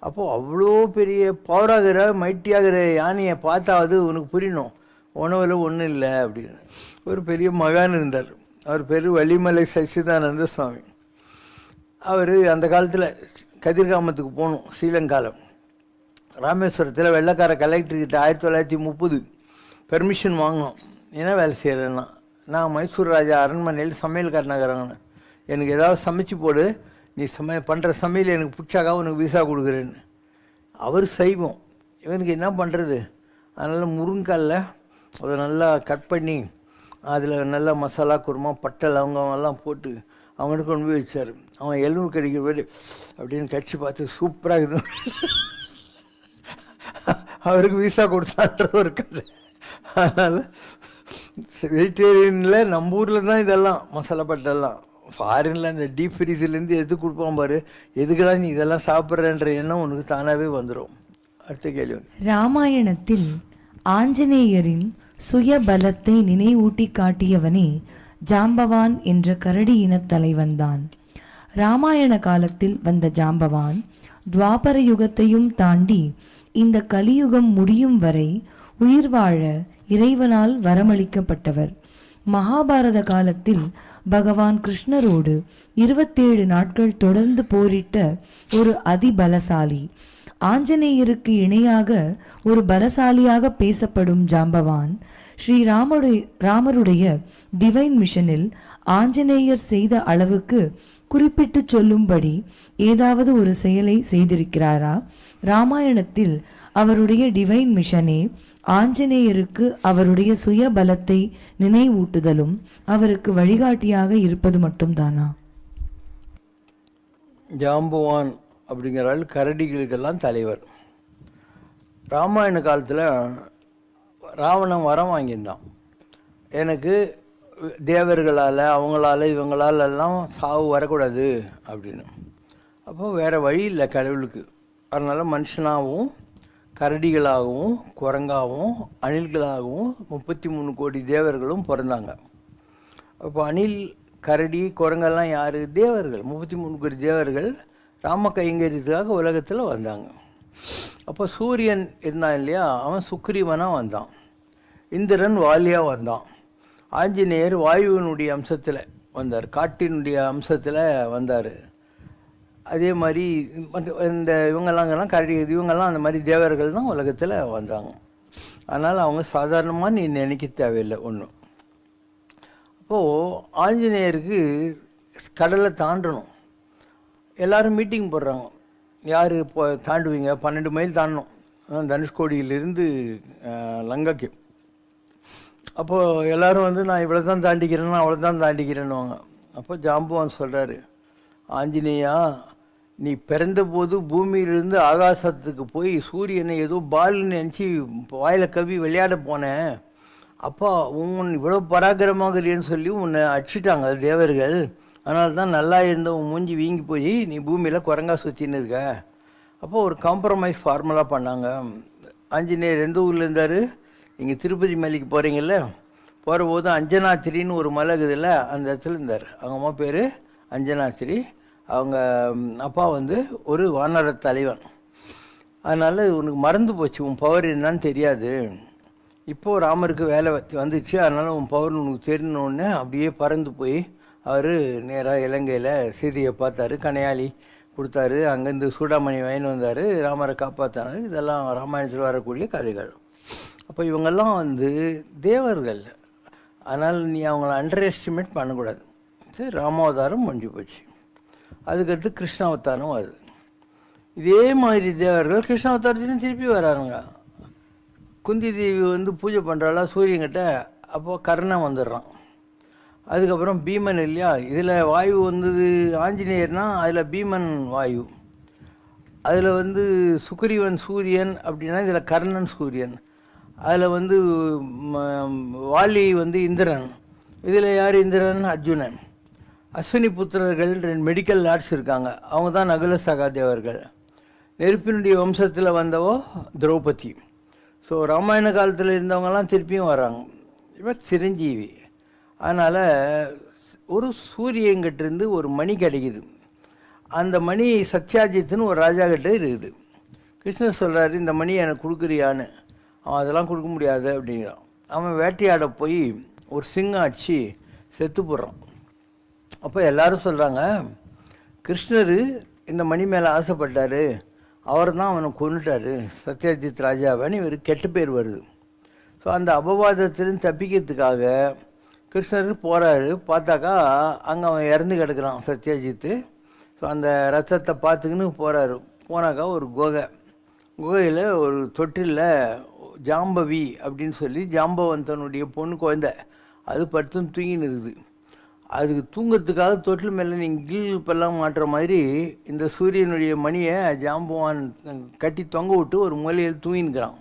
அப்போது அவ்வளோ பெரிய பவராகிற மைட்டியாகிற யானையை பார்த்தாவது உனக்கு புரியணும், உணவில் ஒன்றும் இல்லை அப்படின்னு. ஒரு பெரிய மகான் இருந்தார். அவர் பேர் வள்ளிமலை சச்சிதானந்த சுவாமி. அவர் அந்த காலத்தில் கதிர்காமத்துக்கு போகணும். ஸ்ரீலங்காவில் ராமேஸ்வரத்தில் வெள்ளைக்கார கலெக்டர்கிட்ட 1930 பெர்மிஷன் வாங்கினோம். என்ன வேலை செய்கிறேன்னா, நான் மைசூர் ராஜா அரண்மனையில் சமையல்காரனாகிறாங்க, எனக்கு ஏதாவது சமைச்சு போடு, நீ பண்ணுற சமையல் எனக்கு பிடிச்சாக்கா உனக்கு விசா கொடுக்குறேன்னு. அவர் சைவம், இவனுக்கு என்ன பண்ணுறது? அதனால் முருங்காலில் அதை நல்லா கட் பண்ணி அதில் நல்லா மசாலா குருமா பட்டை லவங்கம் எல்லாம் போட்டு அவங்கள்ட்ட கொண்டு போய் வச்சார். அவன் எலும்பு கடிக்கிற போய்ட்டு அப்படின்னு கட்சி பார்த்து சூப்பராக இருக்குது, அவருக்கு விசா கொடுத்தான்ற ஒரு கதை. அதனால் வெஜிடேரியனில் நம்ம ஊரில் தான் இதெல்லாம் மசாலா பட்டெல்லாம். ஃபாரினில் இந்த டீப் ஃப்ரீஸ்லேருந்து எது கொடுப்பான் பாரு, எதுக்கெல்லாம் நீ இதெல்லாம் சாப்பிட்றன்ற எண்ணம் உனக்கு தானாகவே வந்துடும். அடுத்த கேள்வி. ராமாயணத்தில் ஆஞ்சநேயரின் சுய பலத்தை நினைவூட்டி காட்டியவனே ஜாம்பவான் என்ற கரடி இனத் தலைவன்தான். ராமாயண காலத்தில் வந்த ஜாம்பவான் துவாபர யுகத்தையும் தாண்டி இந்த கலியுகம் முடியும் வரை உயிர் வாழ இறைவனால் வரமளிக்கப்பட்டவர். மகாபாரத காலத்தில் பகவான் கிருஷ்ணரோடு 27 நாட்கள் தொடர்ந்து போரிட்ட ஒரு அதிபலசாலி. ஆஞ்சநேயருக்கு இணையாக ஒரு பலசாலியாக பேசப்படும் ஜாம்பவான் ராமருடைய டிவைன் மிஷனில் ஆஞ்சநேயர் செய்த அளவுக்கு குறிப்பிட்டு சொல்லும்படி ஏதாவது ஒரு செயலை செய்திருக்கிறாரா? ராமாயணத்தில் அவருடைய டிவைன் மிஷனே ஆஞ்சநேயருக்கு அவருடைய சுய பலத்தை நினைவூட்டுதலும் அவருக்கு வழிகாட்டியாக இருப்பது மட்டும்தானா? ஜாம்பவான் அப்படிங்கிறாள் கரடிகளுக்கெல்லாம் தலைவர். ராமாயண காலத்தில் ராவணன் வரம் வாங்கியிருந்தான், எனக்கு தேவர்களால் அவங்களால இவங்களால் எல்லாம் சாவு வரக்கூடாது அப்படின்னு. அப்போ வேறு வழி இல்லை கடவுளுக்கு. அதனால் மனுஷனாகவும் கரடிகளாகவும் குரங்காகவும் அணில்களாகவும் 33 கோடி தேவர்களும் பிறந்தாங்க. அப்போ அணில் கரடி குரங்கெல்லாம் யார்? தேவர்கள். 33 கோடி தேவர்கள் ராம கைங்கரியத்துக்காக உலகத்தில் வந்தாங்க. அப்போ சூரியன் இருந்தான் இல்லையா, அவன் சுக்ரீவனாக வந்தான். இந்திரன் வாலியாக வந்தான். ஆஞ்சநேயர் வாயுவினுடைய அம்சத்தில் வந்தார், காட்டினுடைய அம்சத்தில் வந்தார். அதே மாதிரி இந்த இவங்கெல்லாம் கரடி இவங்கெல்லாம் அந்த மாதிரி தேவர்கள் தான் உலகத்தில் வந்தாங்க. அதனால் அவங்க சாதாரணமாக நீ நினைக்க தேவையில்லை ஒன்றும். அப்போது ஆஞ்சநேயருக்கு கடலை தாண்டணும். எல்லோரும் மீட்டிங் போடுறாங்க, யார் இப்போ தாண்டுவீங்க? 12 மைல் தாண்டணும், தனுஷ்கோடியிலிருந்து லங்கைக்கு. அப்போது எல்லோரும் வந்து நான் இவ்வளோ தான் தாண்டிக்கிறேன்னா அவ்வளோ தான் தாண்டிக்கிறேன்னுவாங்க. அப்போ ஜாம்பவான் சொல்கிறாரு, ஆஞ்சநேயா, நீ பிறந்தபோது பூமியிலிருந்து ஆகாசத்துக்கு போய் சூரியனை ஏதோ பால்னு நினச்சி வாயில் கவி விளையாட போனேன். அப்பா உன் இவ்வளோ பராக்கிரமாகறியன்னு சொல்லி உன்னை அடிச்சிட்டாங்க தேவர்கள். அதனால தான் நல்லா இருந்த உன் மூஞ்சி வீங்கி போய் நீ பூமியில் குரங்கா சுற்றின்னு இருக்க. அப்போ ஒரு காம்ப்ரமைஸ் ஃபார்முலா பண்ணாங்க. ஆஞ்சநேயர் எந்த ஊரில் இருந்தார்? இங்கே திருப்பதி மலைக்கு போகிறீங்கல்ல, போகிற போது அஞ்சனாத்திரின்னு ஒரு மலை இருக்குதுல்ல, அந்த இடத்துல இருந்தார். அவங்க அம்மா பேர் அஞ்சனாத்திரி. அவங்க அப்பா வந்து ஒரு வானர தலைவன். அதனால் உனக்கு மறந்து போச்சு, உன் பவர் என்னன்னு தெரியாது. இப்போது ராமருக்கு வேலை வந்துச்சு, அதனால் உன் பவர் உனக்கு தெரியணுன்னு அப்படியே பறந்து போய் அவர் நேராக இலங்கையில் சீதையை பார்த்தாரு, கனையாளி கொடுத்தாரு, அங்கேருந்து சூடாமணி வாங்கின்னு வந்தார், ராமரை காப்பாற்றினார். இதெல்லாம் ராமாயணத்தில் வரக்கூடிய கதைகள். அப்போ இவங்கெல்லாம் வந்து தேவர்கள். அதனால் நீ அவங்கள அண்டர் எஸ்டிமேட் பண்ணக்கூடாது. சரி, ராமாவதாரம் முடிஞ்சு போச்சு. அதுக்கடுத்து கிருஷ்ணாவதாரம் வருது. இதே மாதிரி தேவர்கள் கிருஷ்ணாவதாரத்திலும் திருப்பி வராருங்க. குந்தி தேவி வந்து பூஜை பண்ணுறாளா சூரியன்கிட்ட, அப்போது கர்ணன் வந்துடுறான். அதுக்கப்புறம் பீமன் இல்லையா, இதில் வாயு வந்தது ஆஞ்சநேயர்னால் அதில் பீமன் வாயு, அதில் வந்து சுக்ரீவன் சூரியன் அப்படின்னா இதில் கர்ணன் சூரியன், அதில் வந்து வாலி வந்து இந்திரன், இதில் யார் இந்திரன்? அர்ஜுனன். அஸ்வினி புத்திரர்கள் 2 மெடிக்கல் ஆர்ட்ஸ் இருக்காங்க, அவங்க தான் நகுல சகாதேவர்கள். நெருப்பினுடைய வம்சத்தில் வந்தவோ திரௌபதி. ஸோ ராமாயண காலத்தில் இருந்தவங்கலாம் திருப்பியும் வராங்க. இவர் சிரஞ்சீவி. அதனால் ஒரு சூரியங்கிட்டிருந்து ஒரு மணி கிடைக்குது. அந்த மணி சத்யாஜித்துன்னு ஒரு ராஜா கிட்டே இருக்குது. கிருஷ்ணர் சொல்கிறாரு, இந்த மணி எனக்கு கொடுக்குறியான்னு. அவன் அதெல்லாம் கொடுக்க முடியாது அப்படிங்கிறான். அவன் வேட்டையாட போய் ஒரு சிங்கம் அடித்து செத்து போடுறான். அப்போ எல்லோரும் சொல்கிறாங்க, கிருஷ்ணர் இந்த மணி மேலே ஆசைப்பட்டார், அவர் தான் அவனை கொண்டுட்டார் சத்யஜித் ராஜாவான்னு இவர் கெட்ட பேர் வருது. ஸோ அந்த அபவாதத்திலிருந்து தப்பிக்கிறதுக்காக கிருஷ்ணர் போகிறாரு. பார்த்தாக்கா அங்கே அவன் இறந்து கிடக்கிறான் சத்யஜித்து. ஸோ அந்த ரத்தத்தை பார்த்துக்கின்னு போகிறாரு. போனாக்கா ஒரு குகையில் ஒரு தொட்டிலில் ஜாம்பவி அப்படின்னு சொல்லி ஜாம்பவந்தனுடைய பொண்ணு குழந்தை அது படுத்துன்னு தூங்கின்னு இருக்குது. அதுக்கு தூங்கிறதுக்காக தொட்டில் மேலே நீங்கள் கில்ப்பெல்லாம் மாட்டுற மாதிரி இந்த சூரியனுடைய மணியை ஜாம்பவான் கட்டி தொங்க விட்டு ஒரு மூலையில் தூங்கினுக்கிறான்.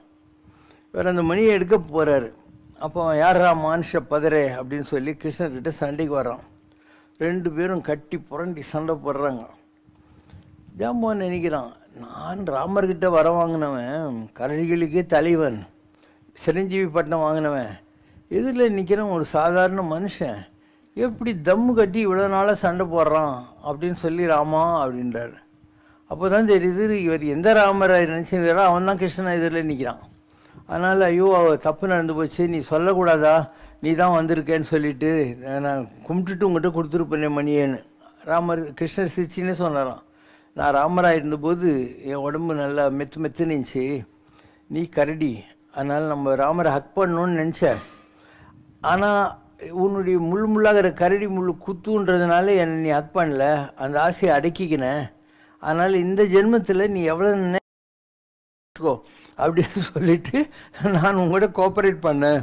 வேறு அந்த மணியை எடுக்க போகிறாரு. அப்போ யாரா மானுஷ பதரே அப்படின்னு சொல்லி கிருஷ்ணர்கிட்ட சண்டைக்கு வர்றான். 2 பேரும் கட்டி புரண்டி சண்டை போடுறாங்க. ஜாம்பவான் நினைக்கிறான், நான் ராமர்கிட்ட வர வாங்கினவன், கரடிகளுக்கே தலைவன், சிரஞ்சீவி பட்டம் வாங்கினவன், எதில் நிற்கிறவன் ஒரு சாதாரண மனுஷன், எப்படி தம்மு கட்டி இவ்வளோ நாளாக சண்டை போடுறான் அப்படின்னு சொல்லி ராமா அப்படின்றார். அப்போ தான் தெரியுது இவர் எந்த ராமரை நினச்சிக்கிறாரோ அவன் தான் கிருஷ்ணன் எதிரில் நிற்கிறான். அதனால் ஐயோ தப்பு நடந்து போச்சு, நீ சொல்லக்கூடாதா, நீ தான் வந்திருக்கேன்னு சொல்லிவிட்டு நான் கும்பிட்டுட்டு உங்கள்கிட்ட கொடுத்துருப்பேன் மணியேன்னு. ராமர் கிருஷ்ணர் சிரிச்சின்னே சொன்னாராம், நான் ராமராக இருந்தபோது என் உடம்பு நல்லா மெத்துன்னு இருந்துச்சு, நீ கரடி, அதனால் நம்ம ராமரை ஹக் பண்ணணுன்னு நினச்சேன், ஆனால் உன்னுடைய முள்ளாகிற கரடி முள் குத்துன்றதுனால என்னை நீ ஹக் பண்ணல, அந்த ஆசையை அடக்கிக்கினேன், அதனால் இந்த ஜென்மத்தில் நீ எவ்வளோ நினைக்கோ அப்படின்னு சொல்லிவிட்டு நான் உங்கள்கிட்ட கோஆப்ரேட் பண்ணேன்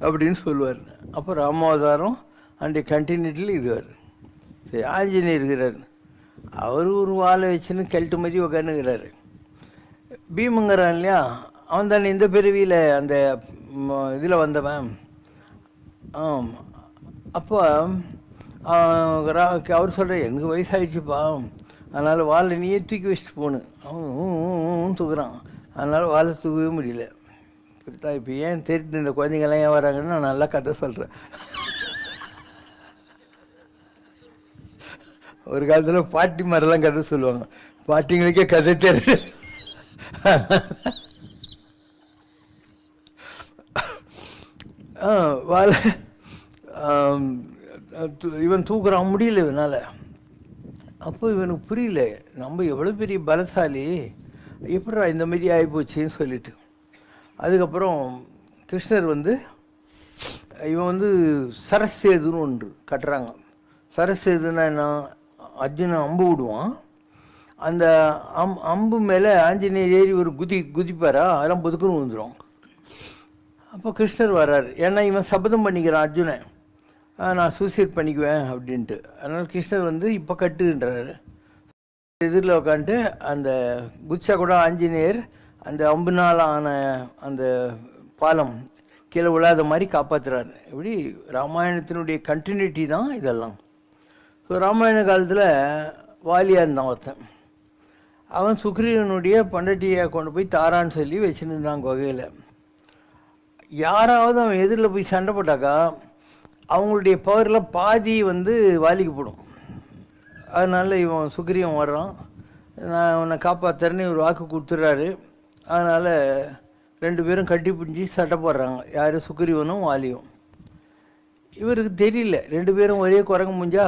அப்படின்னு சொல்லுவார். அப்போ ராமாவதாரம் அந்த கண்டினியூட்டில் இது வருது. சரி, ஆஞ்சநேயர் இருக்கிறார், அவர் ஒரு வாழை வச்சுன்னு கெல்ட்டு மாதிரி உட்காந்துக்கிறாரு. பீமங்கிறான் இல்லையா, அவன் தானே இந்த பிறவியில் அந்த இதில் வந்தவன். அப்போ அவர் சொல்கிற, எனக்கு வயசாகிடுச்சுப்பா, அதனால் வாழை நீயே தூக்கி வச்சுட்டு போகணும். அவன் தூக்குறான், அதனால் வாழை தூக்கவே முடியல. இப்போ ஏன் தெரிஞ்சு இந்த குழந்தைங்கள்லாம் ஏன் வராங்கன்னு நான் நல்லா கதை சொல்கிறேன். ஒரு காலத்தில் பாட்டி மாதிரிலாம் கதை சொல்லுவாங்க, பாட்டிங்களுக்கே கதை தெரியுது. இவன் தூக்குறான், முடியல இவனால். அப்போ இவனுக்கு புரியல, நம்ம எவ்வளோ பெரிய பலசாலி, எப்படா இந்த மாதிரி ஆகிப்போச்சின்னு சொல்லிட்டு. அதுக்கப்புறம் கிருஷ்ணர் இவன் சரசேதுன்னு ஒன்று கட்டுறாங்க. சரசேதுன்னா என்ன, அர்ஜுனன் அம்பு விடுவான், அந்த அம்பு மேலே ஆஞ்சநேயர் ஏறி ஒரு குதிப்பாரா, அதெல்லாம் பொதுக்குன்னு வந்துடும். அப்போ கிருஷ்ணர் வர்றாரு, ஏன்னா இவன் சபதம் பண்ணிக்கிறான் அர்ஜுனன், நான் சூசைட் பண்ணிக்குவேன் அப்படின்ட்டு. அதனால் கிருஷ்ணர் இப்போ கட்டுன்றாரு. எதிரில் உட்காந்துட்டு அந்த குச்சா கூட ஆஞ்சநேயர் அந்த அம்புனால் ஆன அந்த பாலம் கீழே விழாத மாதிரி காப்பாற்றுறாரு. இப்படி ராமாயணத்தினுடைய கண்டினியூட்டி தான் இதெல்லாம். ஸோ ராமாயண காலத்தில் வாலியாக இருந்தான் ஒருத்தன். அவன் சுக்ரீவனுடைய பண்டட்டியை கொண்டு போய் தாரான்னு சொல்லி வச்சுருந்தான் குகையில். யாராவது அவன் எதிரில் போய் சண்டை போட்டாக்கா அவங்களுடைய பவரில் பாதி வாலிக்கு போடும். அதனால் இவன் சுக்ரீவன் வர்றான், நான் உன்னை காப்பாற்றுறேன்னு ஒரு வாக்கு கொடுத்துட்றாரு. அதனால் 2 பேரும் கட்டி பிடிஞ்சி சண்டை போடுறாங்க, யார் சுக்ரீவனும் வாலியும். இவருக்கு தெரியல 2 பேரும் ஒரே குரங்கு முடிஞ்சா,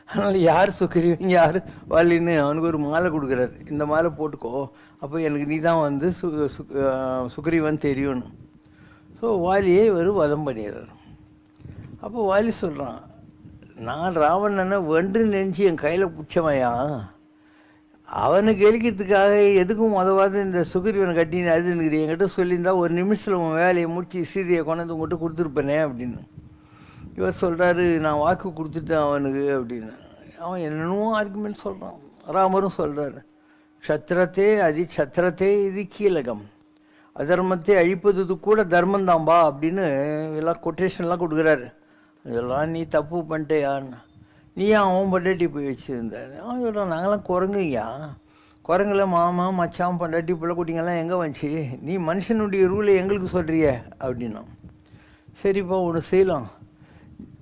அதனால் யார் சுக்ரீவன் யார் வாலின்னு அவனுக்கு ஒரு மாலை கொடுக்குறாரு, இந்த மாலை போட்டுக்கோ, அப்போ எனக்கு நீ தான் சுக்ரீவன் தெரியும்னு. ஸோ வாலியை இவர் வதம் பண்ணிடுறார். அப்போ வாலி சொல்கிறான், நான் ராவணனை வென்று நினச்சி என் கையில் பிடிச்சவையா, அவனுக்கு எரிக்கிறதுக்காக எதுக்கும் உதவாத இந்த சுக்ரீவனை கட்டின்னு அழுதுனுக்கிறீ, என்கிட்ட சொல்லியிருந்தா ஒரு நிமிஷத்தில் உன் வேலையை முடிச்சு சீதையை கொண்டாந்து உங்கள்கிட்ட கொடுத்துருப்பேனே அப்படின்னு. இவர் சொல்கிறாரு, நான் வாக்கு கொடுத்துட்டேன் அவனுக்கு அப்படின்னு. அவன் என்னென்னமோ ஆர்குமெண்ட் சொல்கிறான். ராமரும் சொல்கிறாரு, க்ஷத்திரத்தே சத்திரத்தே இது கீழகம், அதர்மத்தை அழிப்பது கூட தர்மந்தாம்பா அப்படின்னு எல்லாம் கொட்டேஷன்லாம் கொடுக்குறாரு. இதெல்லாம் நீ தப்பு பண்ணிட்டேயான்னு. நீ ஏன் அவன் பண்டாட்டி போய் வச்சுருந்தாரு? அவன் சொல்கிறான், நாங்களாம் குரங்குயா, குரங்குல மாமா மச்சான் பண்டாட்டி பிள்ளை குட்டிங்கெல்லாம் எங்கே வந்துச்சு, நீ மனுஷனுடைய ரூலை எங்களுக்கு சொல்கிறிய அப்படின்னா. சரிப்பா ஒன்று செய்யலாம்,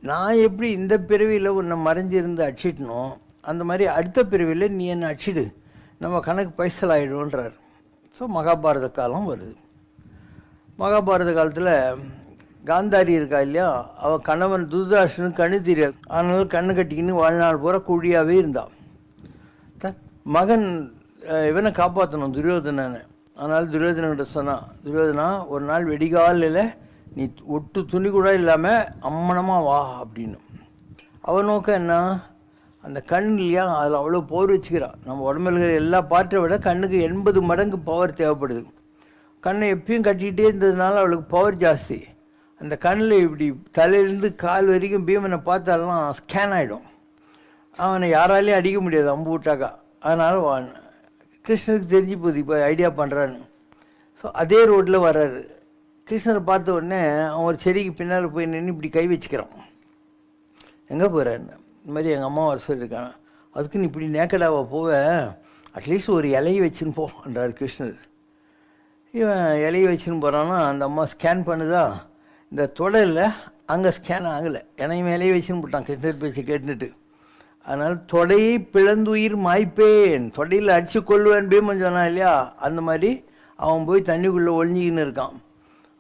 நான் எப்படி இந்த பிறவியில் உன்னை மறைஞ்சிருந்து அடிச்சிட்டனோ அந்த மாதிரி அடுத்த பிறவியில் நீ என்னை அடிச்சிடு, நம்ம கணக்கு பைசல் ஆகிடும்ன்றார். ஸோ மகாபாரத காலம் வருது. மகாபாரத காலத்தில் காந்தாரி இருக்கா இல்லையா, அவள் கணவன் துர்தாஷனுக்கு கண்ணு தெரியாது, அதனால கண்ணு கட்டிக்கின்னு வாழ்நாள் பூரா குழியாகவே இருந்தான். மகன் இவனை காப்பாற்றணும் துரியோதனனை. அதனால் துரியோதனன்கிட்ட சொன்னான், துரியோதனா ஒரு நாள் வெடிகாலில் நீ ஒட்டு துணி கூட இல்லாமல் அம்மனமாக வா அப்படின்னு. அவன் நோக்கம் என்ன, அந்த கண் இல்லையா அதில் அவ்வளோ பவர் வச்சுக்கிறான். நம்ம உடம்புல இருக்கிற எல்லா பார்ட்டை விட கண்ணுக்கு 80 மடங்கு பவர் தேவைப்படுது. கண்ணை எப்பயும் கட்டிக்கிட்டே இருந்ததுனால அவளுக்கு பவர் ஜாஸ்தி. அந்த கண்ணில் இப்படி தலையிலேருந்து கால் வரைக்கும் பீமனை பார்த்தாலாம் ஸ்கேன் ஆகிடும். அவனை யாராலையும் அடிக்க முடியாது அம்பு விட்டாக்கா. அதனால் கிருஷ்ணருக்கு தெரிஞ்சு போகுது இப்போ ஐடியா பண்ணுறான்னு. ஸோ அதே ரோட்டில் வர்றாரு. கிருஷ்ணரை பார்த்த உடனே அவன் ஒரு செடிக்கு பின்னால் போய் நின்று இப்படி கை வச்சுக்கிறான். எங்கே போகிறான்னு, இந்த மாதிரி எங்கள் அம்மா வர சொல்லியிருக்காங்க, அதுக்கு நீ இப்படி நேக்கடாவா போவேன், அட்லீஸ்ட் ஒரு இலையை வச்சுன்னு போன்றார் கிருஷ்ணர். இவன் இலையை வச்சுன்னு போகிறான்னா அந்த அம்மா ஸ்கேன் பண்ணுதா, இந்த தொடரில் அங்கே ஸ்கேன் ஆகலை, ஏன்னா இவன் இலையை வச்சுன்னு போட்டான் கிருஷ்ணர் பேச்சு கேட்டுட்டு. அதனால் தொடையை பிளந்துயிர் மாய்ப்பேன், தொடையில் அடித்து கொள்வேன் பீமன் சொன்னான் இல்லையா, அந்த மாதிரி அவன் போய் தண்ணிக்குள்ளே ஒழிஞ்சிக்கின்னு இருக்கான்.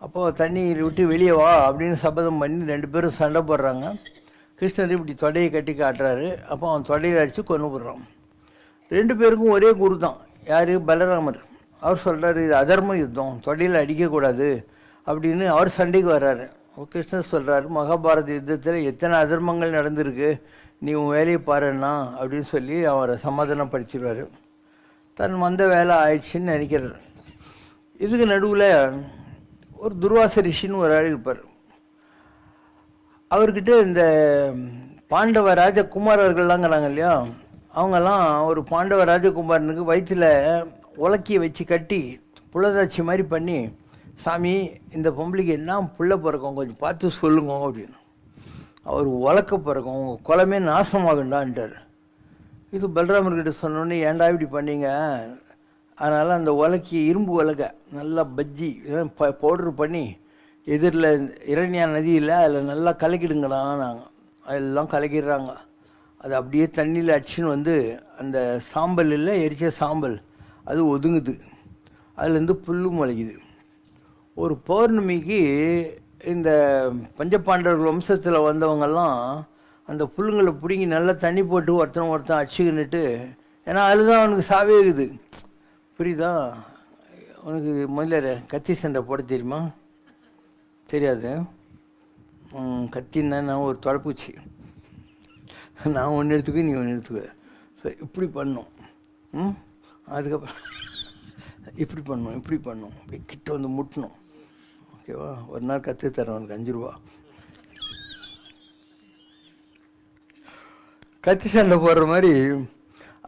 அப்போது தண்ணீர் விட்டு வெளியே வா அப்படின்னு சபதம் பண்ணி 2 பேரும் சண்டை போடுறாங்க. கிருஷ்ணர் இப்படி தொடையை கட்டி காட்டுறாரு. அப்போ அவன் தொடையில் அடித்து கொண்டு போடுறான். 2 பேருக்கும் ஒரே குரு தான், யார், பலராமர். அவர் சொல்கிறார், இது அதர்ம யுத்தம், தொடையில் அடிக்கக்கூடாது அப்படின்னு அவர் சண்டைக்கு வர்றாரு. கிருஷ்ணர் சொல்கிறார், மகாபாரத யுத்தத்தில் எத்தனை அதர்மங்கள் நடந்திருக்கு, நீ உன் வேலையை பாருன்னா அப்படின்னு சொல்லி அவரை சமாதானப்படுத்திடுவார். தன் வந்த வேலை ஆயிடுச்சுன்னு நினைக்கிறார். இதுக்கு நடுவில் ஒரு துர்வாச ரிஷின்னு ஒரு ஆள் இருப்பார். அவர்கிட்ட இந்த பாண்டவ ராஜகுமாரர்கள்லாங்கிறாங்க இல்லையா, அவங்கெல்லாம் ஒரு பாண்டவ ராஜகுமாரனுக்கு வயிற்றில் உலக்கியை வச்சு கட்டி புலதாட்சி மாதிரி பண்ணி, சாமி இந்த பொம்பளைக்கு என்ன புள்ள பிறக்கும் கொஞ்சம் பார்த்து சொல்லுங்க அப்படின்னு. அவர் உலக்க பிறக்கும், உங்கள் குலமே நாசமாகுண்டான்ட்டார். இது பலராமர்கிட்ட சொன்னோன்னே, ஏன்டா இப்படி பண்ணீங்க, அதனால் அந்த உலக்கி இரும்பு உலக்க நல்லா பஜ்ஜி பவுட்ரு பண்ணி எதிரில் இரண்யா நதி இல்லை அதில் நல்லா கலக்கிடுங்கடா. நாங்கள் எல்லாம் கலக்கிடுறாங்க. அது அப்படியே தண்ணியில் அடிச்சுன்னு வந்து அந்த சாம்பல் இல்லை, எரிச்ச சாம்பல் அது ஒதுங்குது, அதுலேருந்து புல்லு முளைக்குது. ஒரு பௌர்ணமிக்கு இந்த பஞ்சபாண்டவர்கள் வம்சத்தில் வந்தவங்கெல்லாம் அந்த புல்லுங்களை பிடிங்கி நல்லா தண்ணி போட்டு ஒருத்தன் அடிச்சுக்கின்னுட்டு, ஏன்னா அதுதான் அவனுக்கு சாவே இருக்குது. புரியுதா? உனக்கு முதல்ல கத்தி சண்டை போட தெரியுமா? தெரியாது. கத்தின்னா நான் ஒரு தொடப்பூச்சி, நான் ஒன்று எடுத்துக்க, நீ ஒன்று எடுத்துக்க. ஸோ இப்படி பண்ணோம். அதுக்கப்புறம் இப்படி பண்ணோம், இப்படி கிட்ட வந்து முட்டணும். ஓகேவா? ஒரு நாள் கற்று தரேன் உனக்கு 5 ரூபா. கத்தி சண்டை போடுற மாதிரி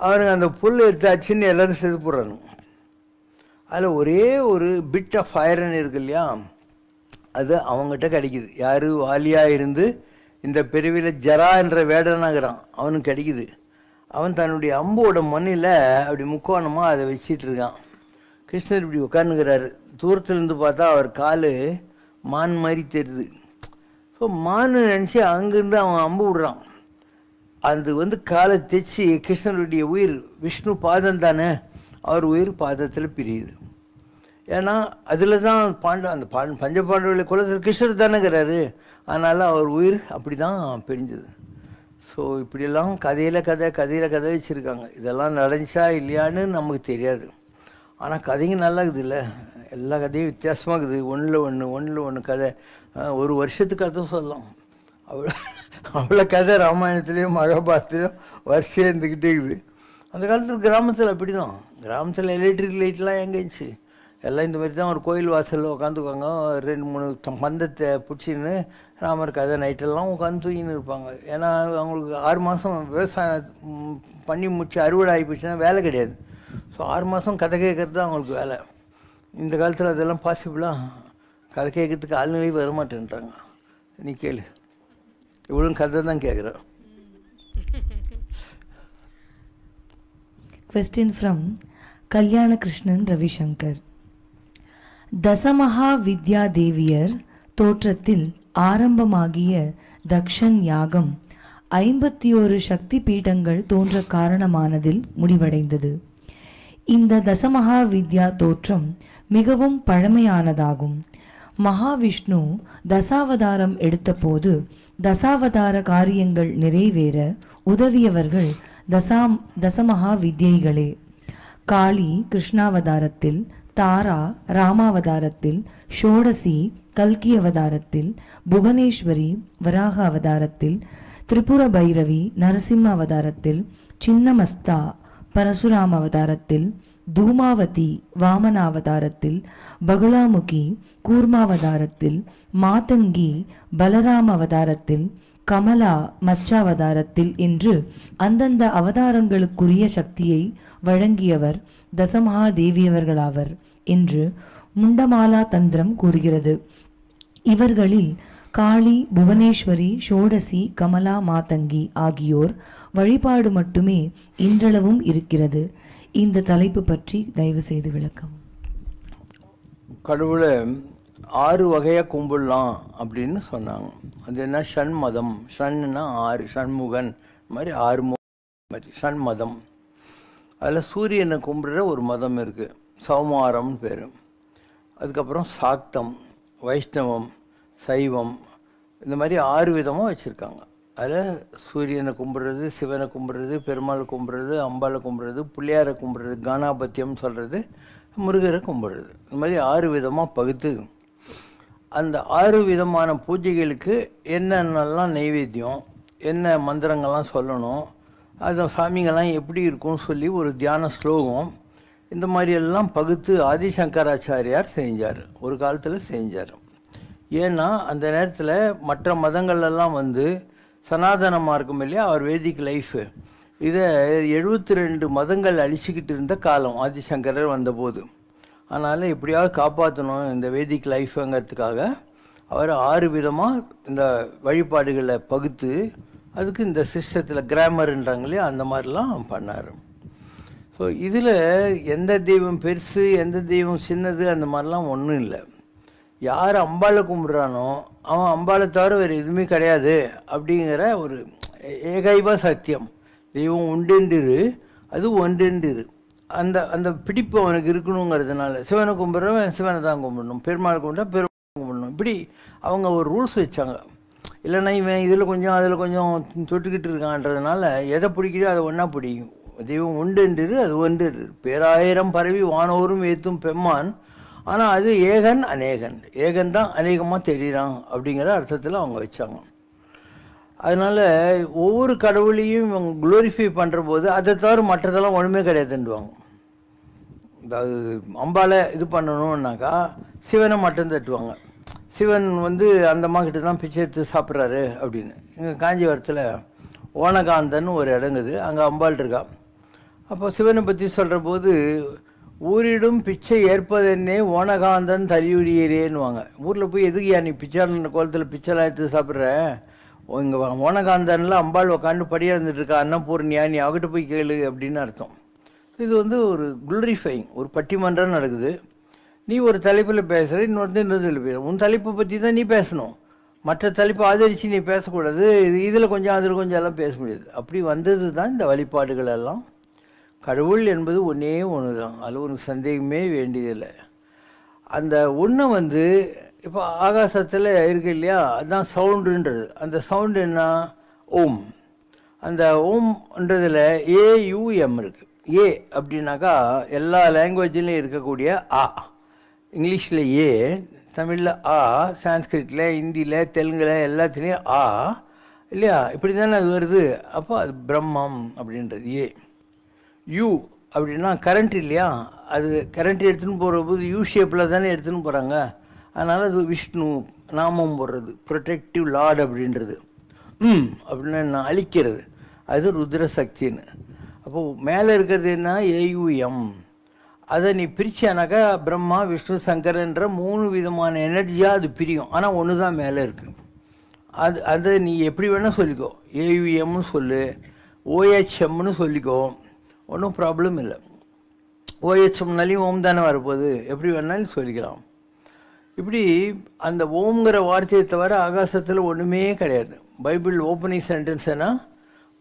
அவனுக்கு அந்த புல் எடுத்தாச்சுன்னு எல்லோரும் செது போடுறானு. அதில் ஒரே ஒரு பிட் ஆஃப் ஐரன் இருக்கு இல்லையா, அது அவங்ககிட்ட கிடைக்குது. யார்? வாலியாக இருந்து இந்த பிரிவில் ஜரா என்ற வேடனாகிறான், அவனுக்கு கிடைக்குது. அவன் தன்னுடைய அம்போட மண்ணில் அப்படி முக்கோணமாக அதை வச்சிட்டு இருக்கான். கிருஷ்ணர் இப்படி உட்காந்துக்கிறாரு. தூரத்துலேருந்து பார்த்தா அவர் கால் மான் மாதிரி தெரியுது. ஸோ மான் நினச்சி அங்கேருந்து அவன் அம்பு விடுறான். அது வந்து காலை தைச்சி கிருஷ்ணருடைய உயிர், விஷ்ணு பாதம் தானே, அவர் உயிர் பாதத்தில் பிரியுது. ஏன்னா அதில் தான் அந்த பஞ்சபாண்டவர்களை குலத்தில் கிருஷ்ணர் தானேங்கிறாரு, அதனால் அவர் உயிர் அப்படி தான் பிரிஞ்சுது. ஸோ இப்படியெல்லாம் கதையில் கதை வச்சுருக்காங்க. இதெல்லாம் நடந்துச்சா இல்லையான்னு நமக்கு தெரியாது. ஆனால் கதைங்க நல்லா இருக்குது இல்லை, எல்லா கதையும் வித்தியாசமாக இருக்குது. ஒன்றில் ஒன்று கதை, ஒரு வருஷத்துக்கு கதை சொல்லலாம். அவ்வளோ கதை ராமாயணத்துலேயும் மகாபாரத்துலேயும் வரிசையாக இருந்துக்கிட்டே இருக்குது. அந்த காலத்தில் கிராமத்தில் அப்படி தான். கிராமத்தில் எலக்ட்ரிக் லைட்லாம் எங்கே இருந்துச்சு? எல்லாம் இந்த மாதிரி தான். ஒரு கோயில் வாசலில் உட்காந்துக்குவாங்க, 2-3 பந்தத்தை பிடிச்சின்னு ராமர் கதை நைட்டெல்லாம் உட்காந்து தூங்கின்னு இருப்பாங்க. ஏன்னா அவங்களுக்கு 6 மாதம் விவசாயம் பண்ணி முடிச்சு அறுவடை ஆகி போச்சுன்னா வேலை கிடையாது. ஸோ 6 மாதம் கதை கேட்குறது தான் அவங்களுக்கு வேலை. இந்த காலத்தில் அதெல்லாம் பாசிபிளாக? கதை கேட்கறதுக்கு ஆளுநிலை வரமாட்டேன்றாங்க. நீ கேளு, இவ்வளோ கதை தான் கேட்குறேன். Question from Kalyana Krishnan Ravishankar. தசமகா வித்யா தேவியர் தோற்றத்தில் ஆரம்பமாகிய தக்ஷன் யாகம் 51 சக்தி பீடங்கள் தோன்ற காரணமானதில் முடிவடைந்தது. இந்த தசமகா வித்யா தோற்றம் மிகவும் பழமையானதாகும். மகாவிஷ்ணு தசாவதாரம் எடுத்தபோது தசாவதார காரியங்கள் நிறைவேற உதவியவர்கள் தசமகா வித்யைகளே. காளி கிருஷ்ணாவதாரத்தில், தாரா ராமாவதாரத்தில், ஷோடசி கல்கி அவதாரத்தில், புவனேஸ்வரி வராக அவதாரத்தில், திரிபுர பைரவி நரசிம்ம அவதாரத்தில், சின்னமஸ்தா பரசுராம அவதாரத்தில், தூமாவதி வாமனாவதாரத்தில், பகுலாமுகி கூர்மாவதாரத்தில், மாதங்கி பலராம அவதாரத்தில், கமலா மச்சாவதாரத்தில் என்று அந்தந்த அவதாரங்களுக்குரிய சக்தியை வழங்கியவர் தசமகா தேவியவர்களாவர் என்று முண்டமாலா தந்திரம் கூறுகிறது. இவர்களில் காளி, புவனேஸ்வரி, ஷோடசி, கமலா, மாதங்கி ஆகியோர் வழிபாடு மட்டுமே இன்றளவும் இருக்கிறது. இந்த தலைப்பு பற்றி தயவு செய்து விளக்கவும். கடவுளை 6 வகையாக கும்பிடலாம் அப்படின்னு சொன்னாங்க. அது என்ன? ஷண்மதம். ஷண்ணுன்னா 6, ஷண்முகன் மாதிரி 6 மாதிரி ஷண்மதம். அதில் சூரியனை கும்பிடுற ஒரு மதம் இருக்குது, சௌமாரம்னு பேர். அதுக்கப்புறம் சாக்தம், வைஷ்ணவம், சைவம், இந்த மாதிரி 6 விதமாக வச்சுருக்காங்க. அதில் சூரியனை கும்பிட்றது, சிவனை கும்பிட்றது, பெருமாளை கும்பிட்றது, அம்பாளை கும்பிட்றது, பிள்ளையாரை கும்பிட்றது, கானாபத்தியம் சொல்கிறது, முருகரை கும்பிட்றது. இந்த மாதிரி 6 விதமாக பகுத்து அந்த 6 விதமான பூஜைகளுக்கு என்னென்னலாம் நைவேத்தியம், என்ன மந்திரங்கள்லாம் சொல்லணும், அது சாமிங்கள்லாம் எப்படி இருக்கும்னு சொல்லி ஒரு தியான ஸ்லோகம், இந்த மாதிரியெல்லாம் பகுத்து ஆதிசங்கராச்சாரியார் செஞ்சார், ஒரு காலத்தில் செஞ்சார். ஏன்னா அந்த நேரத்தில் மற்ற மதங்கள்லாம் வந்து சனாதனமாக இருக்கும் இல்லையா, அவர் வேதிக் லைஃபு, இதை 72 மதங்கள் அழிச்சிக்கிட்டு இருந்த காலம் ஆதிசங்கரர் வந்தபோது. அதனால் எப்படியாவது காப்பாற்றணும் இந்த வேதிக் லைஃபுங்கிறதுக்காக அவர் 6 விதமாக இந்த வழிபாடுகளை பகுத்து அதுக்கு இந்த சிஸ்டத்தில் கிராமர்ன்றாங்க இல்லையா, அந்த மாதிரிலாம் பண்ணார். ஸோ இதில் எந்த தெய்வம் பெருசு எந்த தெய்வம் சின்னது அந்த மாதிரிலாம் ஒன்றும் இல்லை. யார் அம்பாளை கும்பிட்றானோ அவன் அம்பாளை தவிர வேறு எதுவுமே கிடையாது அப்படிங்கிற ஒரு ஏகைவ சத்தியம், தெய்வம் உண்டென்றிரு, அது ஒன்றென்றிரு. அந்த அந்த பிடிப்பு அவனுக்கு இருக்கணுங்கிறதுனால சிவனை கும்பிட்றவன் சிவனை தான் கும்பிடணும், பெருமாள் கும்பிட்டா பெருமாள் கும்பிடணும். இப்படி அவங்க ஒரு ரூல்ஸ் வச்சாங்க. இல்லைன்னா இவன் இதில் கொஞ்சம் அதில் கொஞ்சம் தொட்டுக்கிட்டு இருக்கான்றதுனால எதை பிடிக்கிறோ அதை ஒன்றா பிடிக்கும். தெய்வம் உண்டென்றிரு, அது ஒன்றிரு. பேராயிரம் பரவி வானோரும் ஏற்றும் பெம்மான். ஆனால் அது ஏகன் அநேகன், ஏகன் தான் அநேகமாக தெரியுறான் அப்படிங்கிற அர்த்தத்தில் அவங்க வச்சாங்க. அதனால் ஒவ்வொரு கடவுளையும் இவங்க குளோரிஃபை பண்ணுற போது அதை தவிர மற்றதெல்லாம் ஒன்றுமே கிடையாதுன்னுவாங்க. அதாவது அம்பாலை இது பண்ணணுன்னாக்கா சிவனை மட்டும் தட்டுவாங்க. சிவன் வந்து அந்த அம்மா கிட்ட தான் பிச்சை எடுத்து சாப்பிட்றாரு அப்படின்னு. இங்கே காஞ்சிபுரத்தில் ஓனகாந்தன் ஒரு இடங்குது, அங்கே அம்பாள் இருக்கா. அப்போ சிவனை பற்றி சொல்கிற போது ஊரிடும் பிச்சை ஏற்பதென்னே ஓனகாந்தன் தலியுடியேரேன்னுவாங்க. ஊரில் போய் எதுக்கு நீ பிச்சான கோலத்தில் பிச்சைலாம் எடுத்து சாப்பிட்ற, இங்கே ஓனகாந்தனில் அம்பாள் உட்காந்து படியாக இருந்துட்டுருக்கா அன்னபூர்ணியா, நீ அவகிட்ட போய் கேளு அப்படின்னு அர்த்தம். இது வந்து ஒரு குளரிஃபைங், ஒரு பட்டிமன்றம் நடக்குது. நீ ஒரு தலைப்பில் பேசுகிற, இன்னொருத்தர் இன்னொரு தலைப்பு பேச, உன் தலைப்பை பற்றி தான் நீ பேசணும், மற்ற தலைப்பை ஆதரித்து நீ பேசக்கூடாது. இதில் கொஞ்சம் அதில் கொஞ்சம் எல்லாம் பேச முடியாது. அப்படி வந்தது தான் இந்த வழிபாடுகள் எல்லாம். கடவுள் என்பது ஒன்றே ஒன்று தான், அதில் ஒரு சந்தேகமே வேண்டியதில்லை. அந்த ஒன்றை வந்து இப்போ ஆகாசத்தில் இருக்கு இல்லையா, அதுதான் சவுண்டுன்றது. அந்த சவுண்டு என்ன, ஓம். அந்த ஓம்ன்றதில் ஏயுஎம் இருக்குது. ஏ அப்படின்னாக்கா எல்லா லாங்குவேஜ்லேயும் இருக்கக்கூடிய ஆ. இங்கிலீஷில் ஏ, தமிழில் ஆ, சான்ஸ்கிரிட்டில், ஹிந்தியில், தெலுங்கில் எல்லாத்துலேயும் ஆ இல்லையா, இப்படி தானே அது வருது. அப்போ அது பிரம்மம் அப்படின்றது ஏ. யூ அப்படின்னா கரண்ட் இல்லையா, அது கரண்ட் எடுத்துன்னு போகிற போது யூ ஷேப்பில் தானே எடுத்துன்னு போகிறாங்க. அதனால் அது விஷ்ணு நாமம் போடுறது, ப்ரொடெக்டிவ் லார்ட் அப்படின்றது. அப்படின்னு நான் அழிக்கிறது, அது ருத்ர சக்தின்னு. அப்போது மேலே இருக்கிறது என்ன, ஏயுஎம். அதை நீ பிரிச்சானாக்கா பிரம்மா விஷ்ணு சங்கரன்ற 3 விதமான எனர்ஜியாக அது பிரியும். ஆனால் ஒன்று தான் மேலே இருக்குது. அதை நீ எப்படி வேணால் சொல்லிக்கோ, ஏயுஎம்னு சொல்லு, ஓஹெச்எம்னு சொல்லிக்கோ, ஒன்றும் ப்ராப்ளம் இல்லை. ஓஹெச்எம்னாலையும் ஓம் தானே வரப்போகுது, எப்படி வேணாலும் சொல்லிக்கலாம். இப்படி அந்த ஓம்ங்கிற வார்த்தையை தவிர ஆகாசத்தில் ஒன்றுமே கிடையாது. பைபிள் ஓப்பனிங் சென்டென்ஸ்னா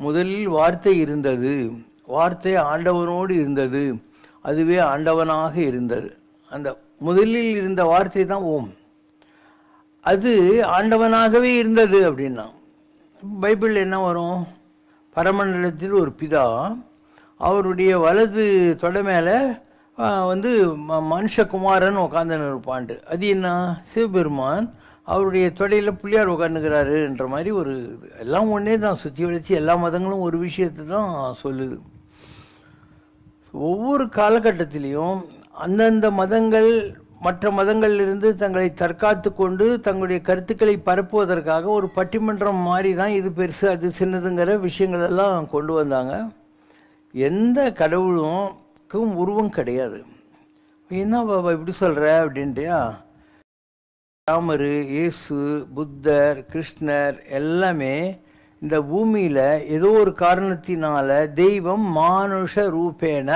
முதலில் வார்த்தை இருந்தது, வார்த்தை ஆண்டவனோடு இருந்தது, அதுவே ஆண்டவனாக இருந்தது. அந்த முதலில் இருந்த வார்த்தை தான் ஓம், அது ஆண்டவனாகவே இருந்தது அப்படின்னா. பைபிள் என்ன வரும், பரமண்டலத்தில் ஒரு பிதா, அவருடைய வலது தொடை மேலே வந்து மனுஷகுமாரன் உட்காந்துன்னு இருப்பான்ட்டு. அது என்ன, சிவபெருமான் அவருடைய தொடையில் பிள்ளையார் உட்காந்துக்கிறாருன்ற மாதிரி ஒரு எல்லாம் ஒன்றே தான், சுற்றி வளைச்சி எல்லா மதங்களும் ஒரு விஷயத்தை தான் சொல்லுது. ஒவ்வொரு காலகட்டத்திலையும் அந்தந்த மதங்கள் மற்ற மதங்களிலிருந்து தங்களை தற்காத்து கொண்டு தங்களுடைய கருத்துக்களை பரப்புவதற்காக ஒரு பட்டிமன்றம் மாதிரி தான் இது பெருசு அது சின்னதுங்கிற விஷயங்கள் எல்லாம் கொண்டு வந்தாங்க. எந்த கடவுளுக்கும் உருவம் கிடையாது. என்ன பாபா இப்படி சொல்கிற அப்படின்ட்டியா, ராமர், இயேசு, புத்தர், கிருஷ்ணர் எல்லாமே இந்த பூமியில் ஏதோ ஒரு காரணத்தினால தெய்வம் மானுஷ ரூபேன,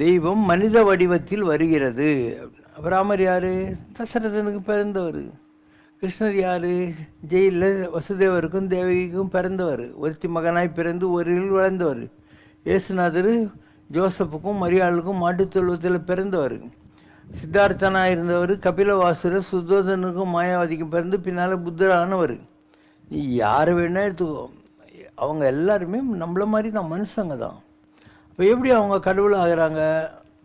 தெய்வம் மனித வடிவத்தில் வருகிறது. ராமர் யார், தசரதனுக்கு பிறந்தவர். கிருஷ்ணர் யார், ஜெயிலில் வசுதேவருக்கும் தேவகிக்கும் பிறந்தவர், ஒருத்தி மகனாய் பிறந்து ஒரில் வளர்ந்தவர். இயேசுநாதர் ஜோசப்புக்கும் மரியாளுக்கும் மாட்டுத்தொழுவத்தில் பிறந்தவர். சித்தார்த்தனாக இருந்தவர் கபிலவாசர் சுத்தோதனுக்கும் மாயாவதிக்கும் பிறந்து பின்னால் புத்தரானவர். நீ யாரை வேணா எடுத்துக்கோ, அவங்க எல்லாருமே நம்மள மாதிரி தான், மனுஷங்க தான். இப்போ எப்படி அவங்க கடவுள் ஆகிறாங்க,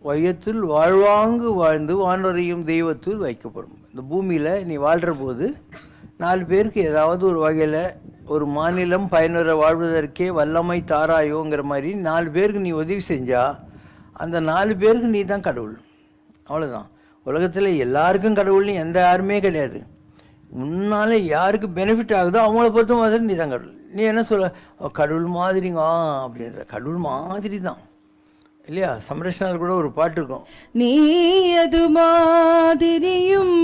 வையத்தில் வாழ்வாங்கு வாழ்ந்து வானொரையும் தெய்வத்தில் வைக்கப்படும். இந்த பூமியில் நீ வாழ்கிற போது 4 பேருக்கு ஏதாவது ஒரு வகையில் ஒரு மாநிலம் பயனுற வாழ்வதற்கே வல்லமை தாராயோங்கிற மாதிரி 4 பேருக்கு நீ உதவி செஞ்சால் அந்த 4 பேருக்கு நீ தான் கடவுள். அவ்வளோதான். உலகத்தில் எல்லாருக்கும் கடவுள்னு எந்த யாருமே கிடையாது. முன்னால் யாருக்கு பெனிஃபிட் ஆகுதோ அவங்கள பொறுத்த மாதிரி நீ தான் கடவுள். நீ என்ன சொல்ல, கடவுள் மாதிரிங்க அப்படின்ற, கடவுள் மாதிரி தான் இல்லையா. சம்ரஷ்ணாவில் கூட ஒரு பாட்டு இருக்கும், நீ அது மாதிரியும்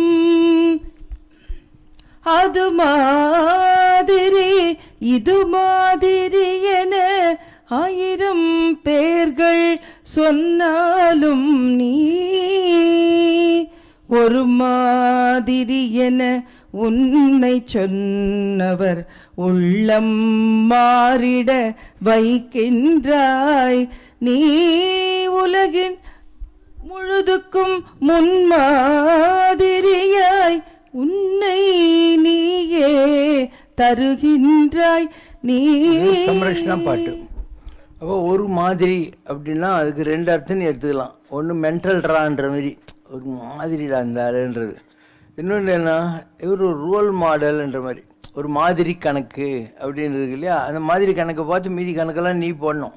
அது மாதிரி இது மாதிரி என 1000 பேர்கள் சொன்னாலும் நீ ஒரு மாதிரி என உன்னை சொன்னவர் உள்ளம் மாறிட வைக்கின்றாய். நீ உலகின் முழுதுக்கும் முன்மாதிரியாய் உன்னை நீயே தருகின்றாய். நீ சம்ரக்ஷணா பாட்டு. அப்போ ஒரு மாதிரி அப்படின்னா அதுக்கு 2 அர்த்தம் எடுத்துக்கலாம். ஒன்று மென்டல்ட்ரான்ற மாதிரி ஒரு மாதிரிடா அந்த ஆளுன்றது. இன்னொன்று என்ன, இவர் ஒரு ரோல் மாடல்ன்ற மாதிரி ஒரு மாதிரி கணக்கு அப்படின்னு இருக்கு இல்லையா. அந்த மாதிரி கணக்கை பார்த்து மீதி கணக்கெல்லாம் நீ போடணும்.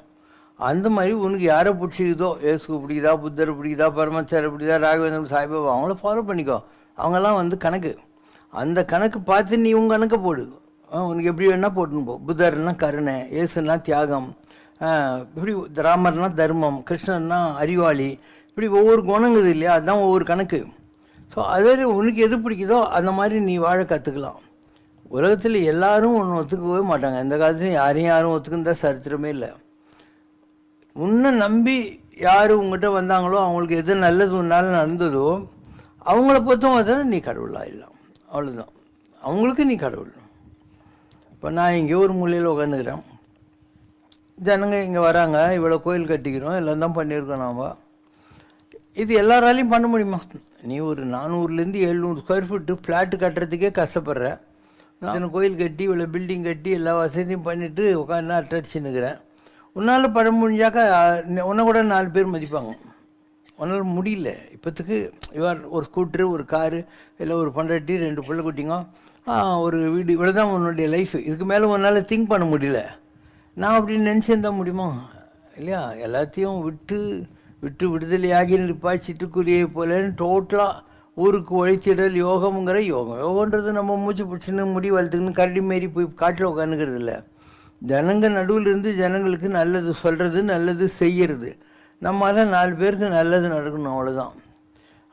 அந்த மாதிரி உனக்கு யாரை பிடிச்சிக்குதோ, இயேசு பிடிக்குதா, புத்தர் பிடிக்குதா, பரமச்சாரை பிடிக்குதா, ராகவேந்திரன், சாய்பாபா, அவங்கள ஃபாலோ பண்ணிக்கோ. அவங்கெல்லாம் வந்து கணக்கு. அந்த கணக்கு பார்த்து நீ உங்கள் கணக்கை போடு. உனக்கு எப்படி வேணால் போட்டுன்னு போ. புத்தர்னா கருணை, இயேசுனா தியாகம், இப்படி ராமர்னா தர்மம், கிருஷ்ணன்னா அறிவாளி, இப்படி ஒவ்வொரு குணங்குது இல்லையா. அதுதான் ஒவ்வொரு கணக்கு. ஸோ அதே உனக்கு எது பிடிக்குதோ அந்த மாதிரி நீ வாழ கற்றுக்கலாம். உலகத்தில் எல்லாரும் ஒன்று ஒத்துக்கவே மாட்டாங்க. இந்த காலத்துலையும் யாரும் ஒத்துக்குந்த சரித்திரமே இல்லை. உன்னை நம்பி யார் உங்கள்கிட்ட வந்தாங்களோ அவங்களுக்கு எது நல்லது உன்னால நடந்ததோ அவங்கள பொறுத்தவங்க தானே நீ கடவுளாக இல்லை. அவ்வளோதான், அவங்களுக்கு நீ கடவுள். இப்போ நான் இங்கே ஒரு மூலையில் உட்காந்துக்கிறேன், ஜனங்க இங்கே வராங்க, இவ்வளோ கோயில் கட்டிக்கிறோம், எல்லாம் தான் பண்ணியிருக்கோம் நாம். இது எல்லாராலையும் பண்ண முடியுமா? நீ ஒரு 400 - 700 ஸ்கொயர் ஃபீட்டு ஃப்ளாட்டு கட்டுறதுக்கே கஷ்டப்படுற. நான் கோயில் கட்டி இவ்வளோ பில்டிங் கட்டி எல்லா வசதியும் பண்ணிவிட்டு உட்காந்து அட்டடிச்சுன்னுக்கிறேன். உன்னால் பண்ண முடிஞ்சாக்கா உன்னை கூட 4 பேர் மதிப்பாங்க. உன்னால் முடியல இப்போத்துக்கு. இவர் ஒரு ஸ்கூட்ரு, ஒரு காரு, இல்லை ஒரு பொண்டாட்டி, 2 பிள்ளை குட்டிங்க, ஒரு வீடு, இவ்வளோ தான் உன்னுடைய லைஃப். இதுக்கு மேலே உன்னால் திங்க் பண்ண முடியல. நான் அப்படின்னு நினச்சிருந்தா முடியுமா? இல்லையா. எல்லாத்தையும் விட்டு விடுதலையாகி நிற்பாய் சிட்டுக்குருவியை போலன்னு டோட்டலாக ஊருக்கு உழைத்திடல் யோகம்ங்கிற யோகன்றது நம்ம மூச்சு பிடிச்சின்னு முடி வளர்த்துக்குன்னு கரடி மாரி போய் காட்டில் உட்காந்துக்கிறது இல்லை. ஜனங்க நடுவில் இருந்து ஜனங்களுக்கு நல்லது சொல்கிறது, நல்லது செய்கிறது. நம்மளால் 4 பேருக்கு நல்லது நடக்கணும், அவ்வளோதான்.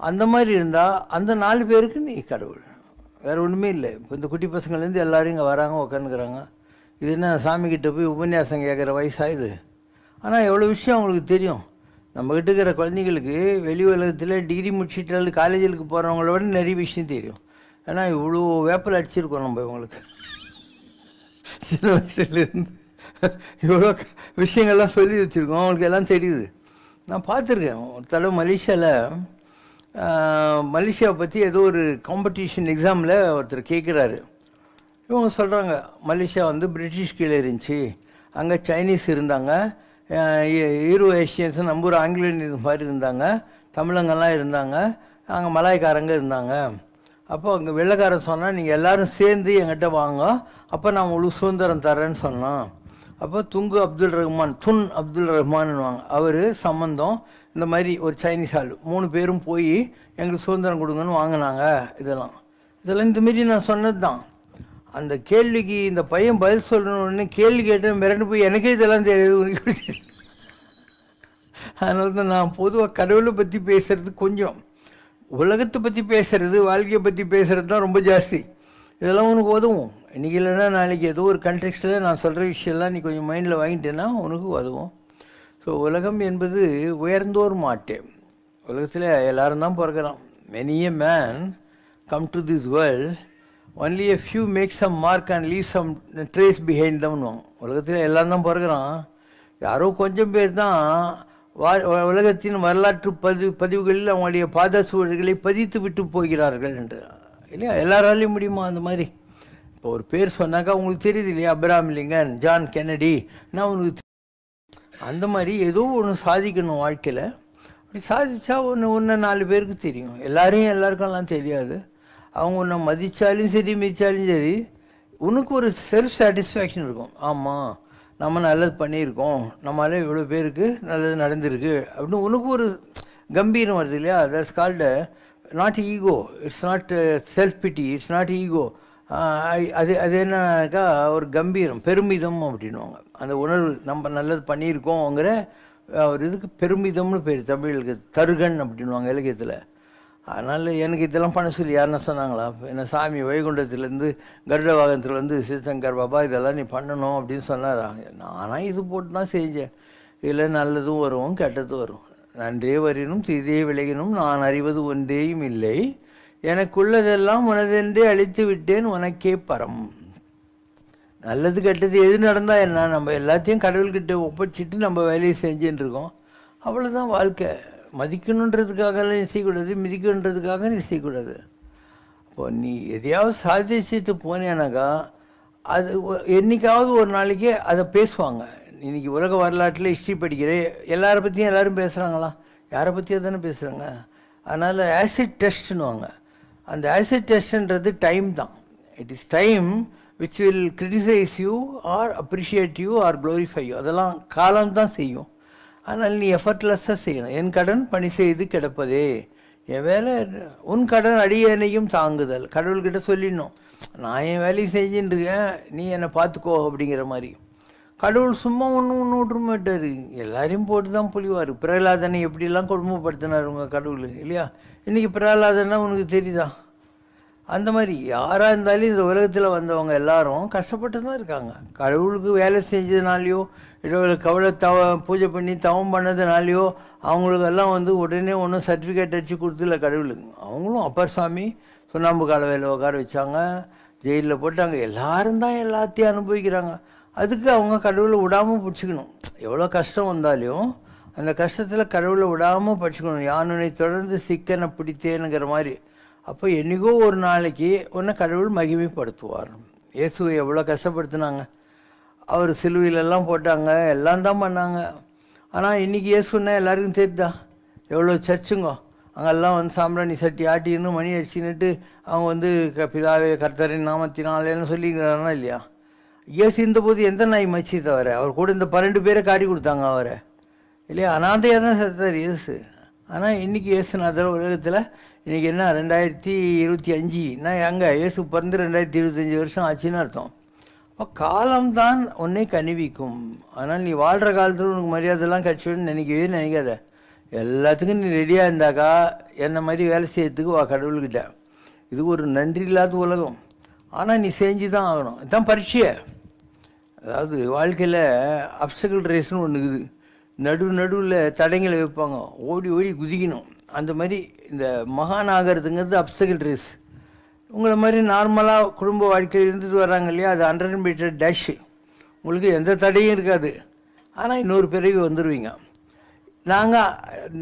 அந்த மாதிரி இருந்தால் அந்த 4 பேருக்கு நீ கடவுள், வேறு ஒன்றுமே இல்லை. இப்போ இந்த குட்டி பசங்கள்லேருந்து எல்லோரும் இங்கே வராங்க, உட்காந்துக்கிறாங்க. இது என்ன சாமிக்கிட்ட போய் உபன்யாசம் கேட்குற வயசாகுது. ஆனால் எவ்வளோ விஷயம் அவங்களுக்கு தெரியும். நம்மக்கிட்ட இருக்கிற குழந்தைங்களுக்கு வெளி உலகத்தில் டிகிரி முடிச்சுட்டு காலேஜுக்கு போகிறவங்கள விட நிறைய விஷயம் தெரியும். ஏன்னா இவ்வளோ வேப்பல் அடிச்சிருக்கோம் நம்ம இவங்களுக்கு. சின்ன வயசுலேருந்து இவ்வளோ விஷயங்கள்லாம் சொல்லி வச்சுருக்கோம், அவங்களுக்கு எல்லாம் தெரியுது. நான் பார்த்துருக்கேன் ஒரு தடவை மலேசியாவை பற்றி ஏதோ ஒரு காம்படிஷன் எக்ஸாமில் ஒருத்தர் கேட்குறாரு. இவங்க சொல்கிறாங்க, மலேசியா வந்து பிரிட்டிஷ் கீழே இருந்துச்சு, அங்கே சைனீஸ் இருந்தாங்க, ஈரோ ஏஷியன்ஸ், நம்ம ஒரு ஆங்கிலேயன் மாதிரி இருந்தாங்க, தமிழங்கள்லாம் இருந்தாங்க, அங்கே மலாய்க்காரங்க இருந்தாங்க. அப்போ அங்கே வெள்ளைக்காரன் சொன்னால் நீங்கள் எல்லோரும் சேர்ந்து என்கிட்ட வாங்க, அப்போ நான் உங்களுக்கு சுதந்திரம் தரேன்னு சொன்னான். அப்போ துன் அப்துல் ரஹ்மான்னுவாங்க, அவர் சம்மந்தம் இந்த மாதிரி ஒரு சைனீஸ் ஆள் 3 பேரும் போய் எங்களுக்கு சுதந்திரம் கொடுங்கன்னு வாங்கினாங்க. இதெல்லாம் இந்தமாரி நான் சொன்னது தான். அந்த கேள்விக்கு இந்த பையன் பதில் சொல்லணுன்னு கேள்வி கேட்டேன், மிரண்டு போய் எனக்கே இதெல்லாம் தெரியாது, உனக்கு தெரியும். அதனால தான் நான் பொதுவாக கடவுளை பற்றி பேசுகிறது கொஞ்சம், உலகத்தை பற்றி பேசுகிறது, வாழ்க்கையை பற்றி பேசுகிறது தான் ரொம்ப ஜாஸ்தி. இதெல்லாம் உனக்கு உதவும். இன்றைக்கி இல்லைன்னா நாளைக்கு ஏதோ ஒரு கண்டெக்ஸ்டில் நான் சொல்கிற விஷயம்லாம் நீ கொஞ்சம் மைண்டில் வாங்கிட்டேன்னா உனக்கு உதவும். ஸோ உலகம் என்பது உயர்ந்தோர் மாட்டே. உலகத்தில் எல்லோரும் தான் பிறக்கிறான். many a man come to this world, only a few make some mark and leave some trace behind them. உலகத்தில் எல்லோரும் தான் பிறக்கிறான், யாரோ கொஞ்சம் பேர் தான் உலகத்தின் வரலாற்று பதிவுகளில் அவங்களுடைய பாதசூழல்களை பதித்து விட்டு போகிறார்கள் என்று. இல்லையா, எல்லாராலையும் முடியுமா அந்த மாதிரி? இப்போ ஒரு பேர் சொன்னாக்கா உங்களுக்கு தெரியுது இல்லையா, அப்ரஹாம் லிங்கன், ஜான் கென்னடி, நான் உனக்கு அந்த மாதிரி ஏதோ ஒன்று சாதிக்கணும் வாழ்க்கையில். அப்படி சாதிச்சா ஒன்று 4 பேருக்கு தெரியும். எல்லாருக்கெல்லாம் தெரியாது. அவங்க உன்னை மதித்தாலும் சரி மிதித்தாலும் சரி உனக்கு ஒரு செல்ஃப் சாட்டிஸ்ஃபேக்ஷன் இருக்கும். ஆமாம், நம்ம நல்லது பண்ணியிருக்கோம், நம்மளால இவ்வளோ பேருக்கு நல்லது நடந்திருக்கு அப்படின்னு உனக்கு ஒரு கம்பீரம் வருது இல்லையா. That's called not ego, it's not self pity, it's not ego. அது என்னன்னாக்கா ஒரு கம்பீரம், பெருமிதம் அப்படின்வாங்க. அந்த உணர்வு, நம்ம நல்லது பண்ணியிருக்கோங்கிற ஒரு இதுக்கு பெருமிதம்னு பேர். தமிழுக்கு தருகன் அப்படின்வாங்க இலக்கியத்தில். அதனால் எனக்கு இதெல்லாம் பண்ண சொல்லி யாருன்னா சொன்னாங்களா? என்ன சாமி வைகுண்டத்துலேருந்து கருட வாகனத்துலேருந்து சிவசங்கர் பாபா இதெல்லாம் நீ பண்ணணும் அப்படின்னு சொன்னாரா? நானாக இது போட்டு தான் செஞ்சேன். இதில் நல்லதும் வரும் கெட்டதும் வரும். நன்றே வரினும் தீதே விலகினும் நான் அறிவது ஒன்றேயும் இல்லை, எனக்குள்ளதெல்லாம் உனதென்றே அழித்து விட்டேன் உனக்கே பரம். நல்லது கெட்டது எது நடந்தால் என்ன, நம்ம எல்லாத்தையும் கடவுள்கிட்ட ஒப்படைச்சிட்டு நம்ம வேலையை செஞ்சுட்டு இருக்கோம். அவ்வளோதான் வாழ்க்கை. மதிக்கணுன்றதுக்காகலாம் செய்யக்கூடாது, மிதிக்கணுன்றதுக்காக நீ செய்யக்கூடாது. இப்போ நீ எதையாவது சாதிச்சுட்டு போனேனாக்கா அது என்றைக்காவது ஒரு நாளைக்கு அதை பேசுவாங்க. இன்றைக்கி உலக வரலாற்றில் ஹிஸ்ட்ரி படிக்கிறேன், எல்லாரை பற்றியும் எல்லோரும் பேசுகிறாங்களா? யாரை பற்றியும் தானே பேசுகிறாங்க. அதனால் ஆசிட் டெஸ்ட்னுவாங்க. அந்த ஆசிட் டெஸ்ட்ன்றது டைம் தான். It is time which will criticize you or appreciate you or glorify you. அதெல்லாம் காலம்தான் செய்யும். ஆனால் நீ எஃபர்ட்லெஸ்ஸாக செய்யணும். என் கடன் பணி செய்து கிடப்பதே, என் வேலை உன் கடன் அடியேனையும் தாங்குதல். கடவுள்கிட்ட சொல்லிடணும், நான் என் வேலையை செஞ்சுட்டு இருக்கேன், நீ என்னை பார்த்துக்கோ அப்படிங்கிற மாதிரி. கடவுள் சும்மா ஒன்று விட்டுற மாட்டார், எல்லாரையும் போட்டு தான் புளிவார். பிரகலாதனை எப்படிலாம் கொடுமைப்படுத்தினார் உங்கள் கடவுள் இல்லையா? இன்றைக்கி பிரகலாதன்னா உனக்கு தெரியுதா? அந்த மாதிரி யாராக இருந்தாலும் இந்த உலகத்தில் வந்தவங்க எல்லாரும் கஷ்டப்பட்டு தான் இருக்காங்க. கடவுளுக்கு வேலை செஞ்சதுனாலையோ இல்லை கவலை பூஜை பண்ணி தவம் பண்ணதுனாலையோ அவங்களுக்கெல்லாம் உடனே ஒன்றும் சர்டிஃபிகேட் அடித்து கொடுத்துல கடவுளுக்கு. அவங்களும் அப்பர் சாமி சுண்ணாம்பு கால வேலை உட்கார வச்சாங்க, ஜெயிலில் போட்டாங்க. எல்லாரும் தான் எல்லாத்தையும் அனுபவிக்கிறாங்க. அதுக்கு அவங்க கடவுளை விடாமல் பிடிச்சிக்கணும். எவ்வளோ கஷ்டம் வந்தாலையும் அந்த கஷ்டத்தில் கடவுளை விடாமல் படிச்சுக்கணும். யானுனை தொடர்ந்து சிக்கனை பிடித்தேனுங்கிற மாதிரி. அப்போ என்றைக்கோ ஒரு நாளைக்கு ஒன்று கடவுள் மகிமைப்படுத்துவார். இயேசுவை எவ்வளோ கஷ்டப்படுத்தினாங்க, அவர் சிலுவையிலெல்லாம் போட்டாங்க, எல்லாம் தான் பண்ணாங்க. ஆனால் இன்றைக்கி இயேசுன்னா எல்லாருக்கும் தெரியுதா? எவ்வளோ சர்ச்சுங்கோ அங்கெல்லாம் சாம்பிராணி சட்டி ஆட்டின்னு மணி அடிச்சுன்னுட்டு அவங்க பிதாவே கர்த்தரின் நாமத்தினாலேன்னு சொல்லிக்கிறாருன்னா இல்லையா? இயேசு இந்த போது எந்த நாய் மச்சி தவிர அவர் கூட இந்த 12 பேரை காட்டி கொடுத்தாங்க அவரை இல்லையா? அனாதையாக தான் செத்தார் இயேசு. ஆனால் இன்றைக்கி இயேசுநாதர் உலகத்தில் இன்றைக்கி என்ன 2025னா எங்கே இயேசு பிறந்து 2025 வருஷம் ஆச்சுன்னு அர்த்தம். அப்போ காலம்தான் உன்னை கனிவிக்கும். ஆனால் நீ வாழ்கிற காலத்தில் உனக்கு மரியாதைலாம் கிடச்சிடுன்னு நினைக்காத. எல்லாத்துக்கும் நீ ரெடியாக இருந்தாக்கா என்ன மாதிரி வேலை செய்யறதுக்கு வா கடவுள்கிட்ட. இது ஒரு நன்றி இல்லாத உலகம். ஆனால் நீ செஞ்சு தான் ஆகணும். இதுதான் பரீட்சை. அதாவது வாழ்க்கையில் அப்சக்கிள் ரேஸ்னு ஒன்று இருக்குது. நடுவில் தடைங்களை வைப்பாங்க, ஓடி ஓடி குதிக்கணும். அந்த மாதிரி இந்த மகான் ஆகிறதுங்கிறது அப்சக்கிள் ரேஸ். உங்களை மாதிரி நார்மலாக குடும்ப வாழ்க்கையில் இருந்துட்டு வர்றாங்க இல்லையா, அது 100 மீட்டர் டேஷு. உங்களுக்கு எந்த தடையும் இருக்காது, ஆனால் இன்னொரு பிறவி வந்துடுவீங்க. நாங்கள்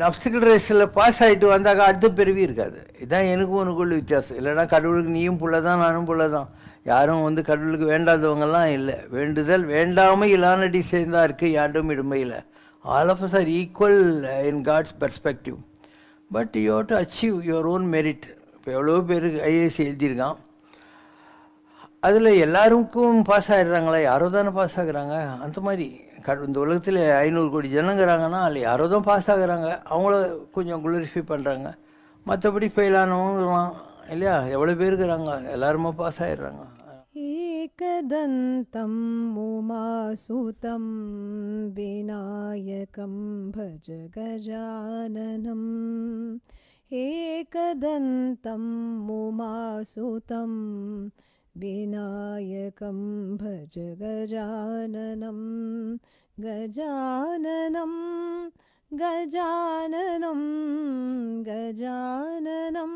அப்சக்கிள் ரேஸில் பாஸ் ஆகிட்டு வந்தாக்கா அடுத்த பிறவி இருக்காது. இதுதான் எனக்கும் உனக்குள்ள வித்தியாசம். இல்லைனா கடவுளுக்கு நீயும் புள்ள தான் நானும் புள்ள தான். யாரும் கடவுளுக்கு வேண்டாதவங்கெல்லாம் இல்லை. வேண்டுதல் வேண்டாமல் இலானடி சேர்ந்தா இருக்குது யாண்டும் இடுமையில். All of us are equal in God's perspective. But you have to achieve your own merit. இப்போ எவ்வளோ பேருக்கு ஐஏஎஸ் எழுதியிருக்கான், அதில் எல்லாருக்கும் பாஸ் ஆகிடுறாங்களா? யாரோ தானே பாஸ் ஆகுறாங்க. அந்த மாதிரி இந்த உலகத்தில் 500 கோடி ஜனங்கிறாங்கன்னா அதில் யாரோ தான் பாஸ் ஆகுறாங்க. அவங்கள கொஞ்சம் குளோரிஃபை பண்ணுறாங்க. மற்றபடி ஃபெயிலானவங்கலாம் இல்லையா எவ்வளோ பேர் இருக்கிறாங்க, எல்லாருமே பாஸ் ஆகிடுறாங்க. एकदन्तं उमासुतं विनायकं भज गजाननम् एकदन्तं उमासुतं विनायकं भज गजाननं गजाननं गजाननं गजाननं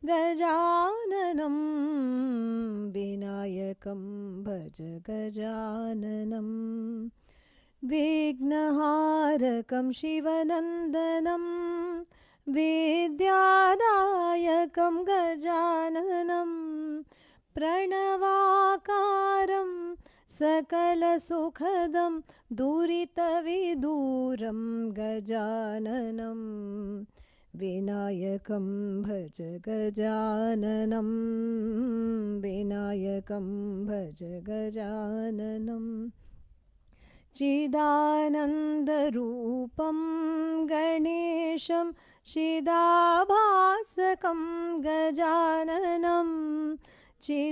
गजाननं विनायकं भज गजाननं विघ्नहारकं शिवनन्दनं विद्यादायकं गजाननं प्रणवाकारं सकलसुखदं दुरितविदूरं गजाननं विनायकं भज गजाननं विनायकं भज गजाननं चिदानन्दरूपं गणेशं चिदाभासकं गजाननं चिदानन्दरूपं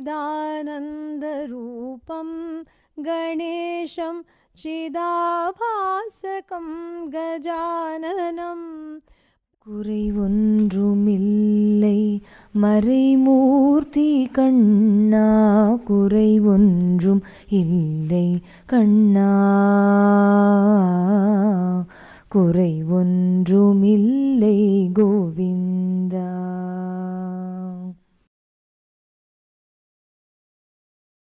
गणेशं चिदाभासकं गजाननं குறை ஒன்றுமில்லை மறைமூர்த்தி கண்ணா, குறை ஒன்றும் இல்லை கண்ணா, குறை ஒன்றுமில்லை கோவிந்தா.